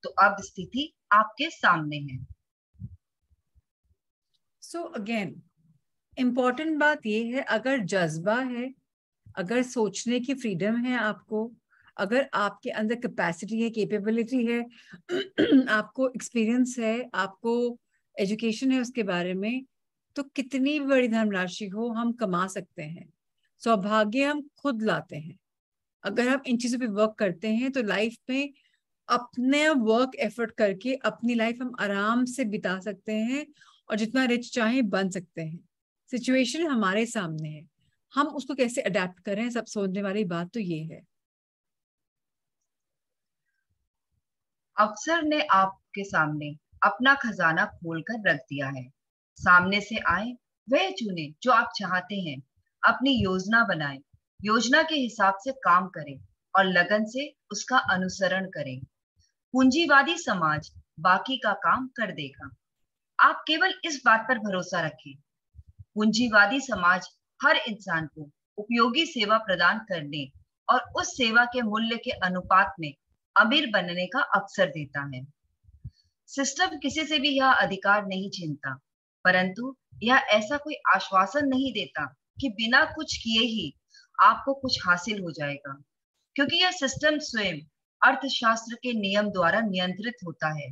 तो अब स्थिति आपके सामने है। सो अगेन इम्पोर्टेंट बात ये है, अगर जज्बा है, अगर सोचने की फ्रीडम है आपको, अगर आपके अंदर कैपेसिटी है, कैपेबिलिटी है, आपको एक्सपीरियंस है, आपको एजुकेशन है उसके बारे में, तो कितनी भी बड़ी धनराशि हो हम कमा सकते हैं। सौभाग्य हम खुद लाते हैं। अगर हम इन चीजों पे वर्क करते हैं तो लाइफ में अपने वर्क एफर्ट करके अपनी लाइफ हम आराम से बिता सकते हैं और जितना रिच चाहे बन सकते हैं। सिचुएशन हमारे सामने है, हम उसको कैसे अडेप्ट करें, सब सोचने वाली बात तो ये है। अवसर ने आपके सामने अपना खजाना खोलकर रख दिया है। सामने से आए, वह चुने जो आप चाहते हैं। अपनी योजना बनाएं, योजना के हिसाब से काम करें और लगन से उसका अनुसरण करें। पूंजीवादी समाज बाकी का काम कर देगा। आप केवल इस बात पर भरोसा रखें। पूंजीवादी समाज हर इंसान को उपयोगी सेवा प्रदान करने और उस सेवा के मूल्य के अनुपात में अमीर बनने का अवसर देता है। सिस्टम किसी से भी यह अधिकार नहीं छीनता, परंतु यह ऐसा कोई आश्वासन नहीं देता कि बिना कुछ किए ही आपको कुछ हासिल हो जाएगा, क्योंकि यह सिस्टम स्वयं अर्थशास्त्र के नियम द्वारा नियंत्रित होता है,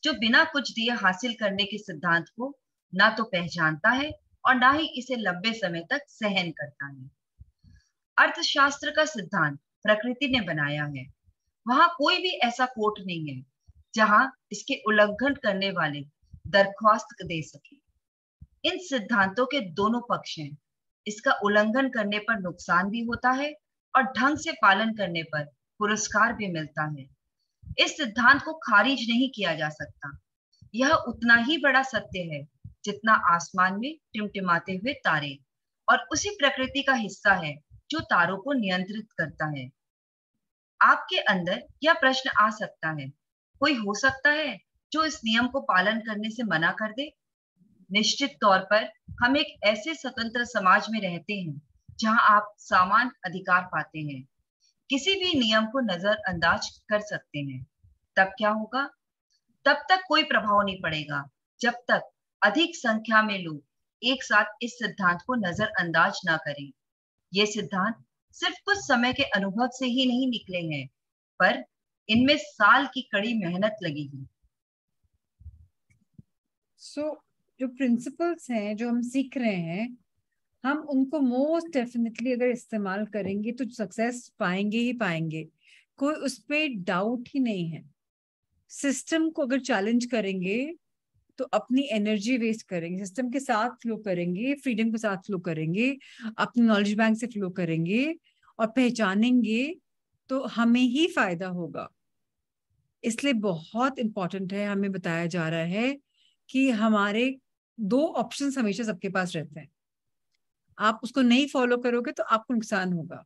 जो बिना कुछ दिए हासिल करने के सिद्धांत को ना तो पहचानता है और ना ही इसे लंबे समय तक सहन करता है। अर्थशास्त्र का सिद्धांत प्रकृति ने बनाया है। वहां कोई भी ऐसा कोर्ट नहीं है जहां इसके उल्लंघन करने वाले दरख्वास्त दे सके। इन सिद्धांतों के दोनों पक्ष हैं। इसका उल्लंघन करने पर नुकसान भी होता है और ढंग से पालन करने पर पुरस्कार भी मिलता है। इस सिद्धांत को खारिज नहीं किया जा सकता। यह उतना ही बड़ा सत्य है जितना आसमान में टिमटिमाते हुए तारे, और उसी प्रकृति का हिस्सा है जो तारों को नियंत्रित करता है। आपके अंदर यह प्रश्न आ सकता है, कोई हो सकता है जो इस नियम को पालन करने से मना कर दे? निश्चित तौर पर हम एक ऐसे स्वतंत्र समाज में रहते हैं जहां आप समान अधिकार पाते हैं, किसी भी नियम को नजरअंदाज कर सकते हैं। तब क्या होगा? तब तक कोई प्रभाव नहीं पड़ेगा जब तक अधिक संख्या में लोग एक साथ इस सिद्धांत को नजरअंदाज ना करें। ये सिद्धांत सिर्फ कुछ समय के अनुभव से ही नहीं निकले हैं, पर इनमें साल की कड़ी मेहनत लगी है। जो प्रिंसिपल्स हैं जो हम सीख रहे हैं, हम उनको मोस्ट डेफिनेटली अगर इस्तेमाल करेंगे तो सक्सेस पाएंगे ही पाएंगे, कोई उस पर डाउट ही नहीं है। सिस्टम को अगर चैलेंज करेंगे तो अपनी एनर्जी वेस्ट करेंगे, सिस्टम के साथ फ्लो करेंगे, फ्रीडम के साथ फ्लो करेंगे, अपने नॉलेज बैंक से फ्लो करेंगे और पहचानेंगे तो हमें ही फायदा होगा। इसलिए बहुत इंपॉर्टेंट है, हमें बताया जा रहा है कि हमारे दो ऑप्शंस हमेशा सबके पास रहते हैं। आप उसको नहीं फॉलो करोगे तो आपको नुकसान होगा,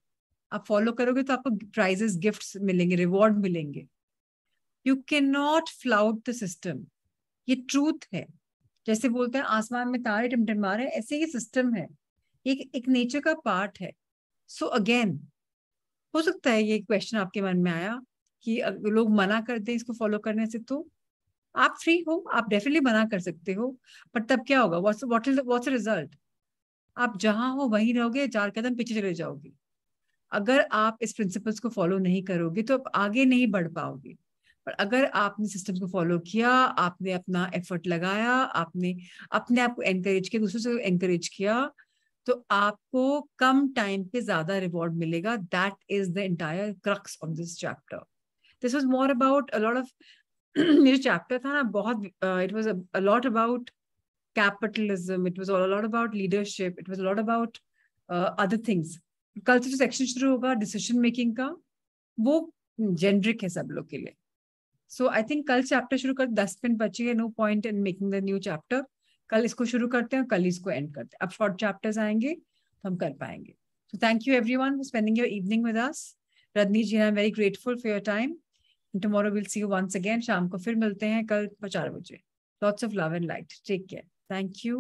आप फॉलो करोगे तो आपको प्राइजेस, गिफ्ट्स मिलेंगे, रिवॉर्ड मिलेंगे। You can not flout the system, ये ट्रूथ है। जैसे बोलते हैं आसमान में तारे टिमटिमा रहे, ऐसे ही सिस्टम है, एक नेचर का पार्ट है। सो अगेन हो सकता है ये क्वेश्चन आपके मन में आया कि अगर लोग मना कर दें इसको फॉलो करने से, तो आप फ्री हो, आप डेफिनेटली मना कर सकते हो, पर तब क्या होगा? What's result? आप जहां हो वहीं रहोगे, 4 कदम पीछे चले जाओगे। अगर आप इस प्रिंसिपल्स को फॉलो नहीं करोगे तो आप आगे नहीं बढ़ पाओगे। पर अगर आपने सिस्टम्स को फॉलो किया, आपने अपना एफर्ट लगाया, आपने अपने आप को एनकरेज किया, दूसरों से एनकरेज किया, तो आपको कम टाइम पे ज्यादा रिवॉर्ड मिलेगा. That is the entire crux of this chapter. This was more about a lot of ये चैप्टर था ना बहुत, it was a lot about capitalism, it was a lot about leadership, it was a lot about other things. कल से जो सेक्शन शुरू होगा डिसीजन मेकिंग का, वो जेनरिक है सब लोग के लिए. सो आई थिंक कल चैप्टर शुरू कर, 10 मिनट बचे, no point in making the new chapter. कल इसको शुरू करते हैं, कल इसको एंड करते हैं. अब शॉर्ट चैप्टर्स आएंगे तो हम कर पाएंगे. So thank you everyone for spending your evening with us. Rajni ji, I am very grateful for your time. Tomorrow will see you once again. शाम को फिर मिलते हैं कल 4 बजे. Lots of love and light. Take care. Thank you.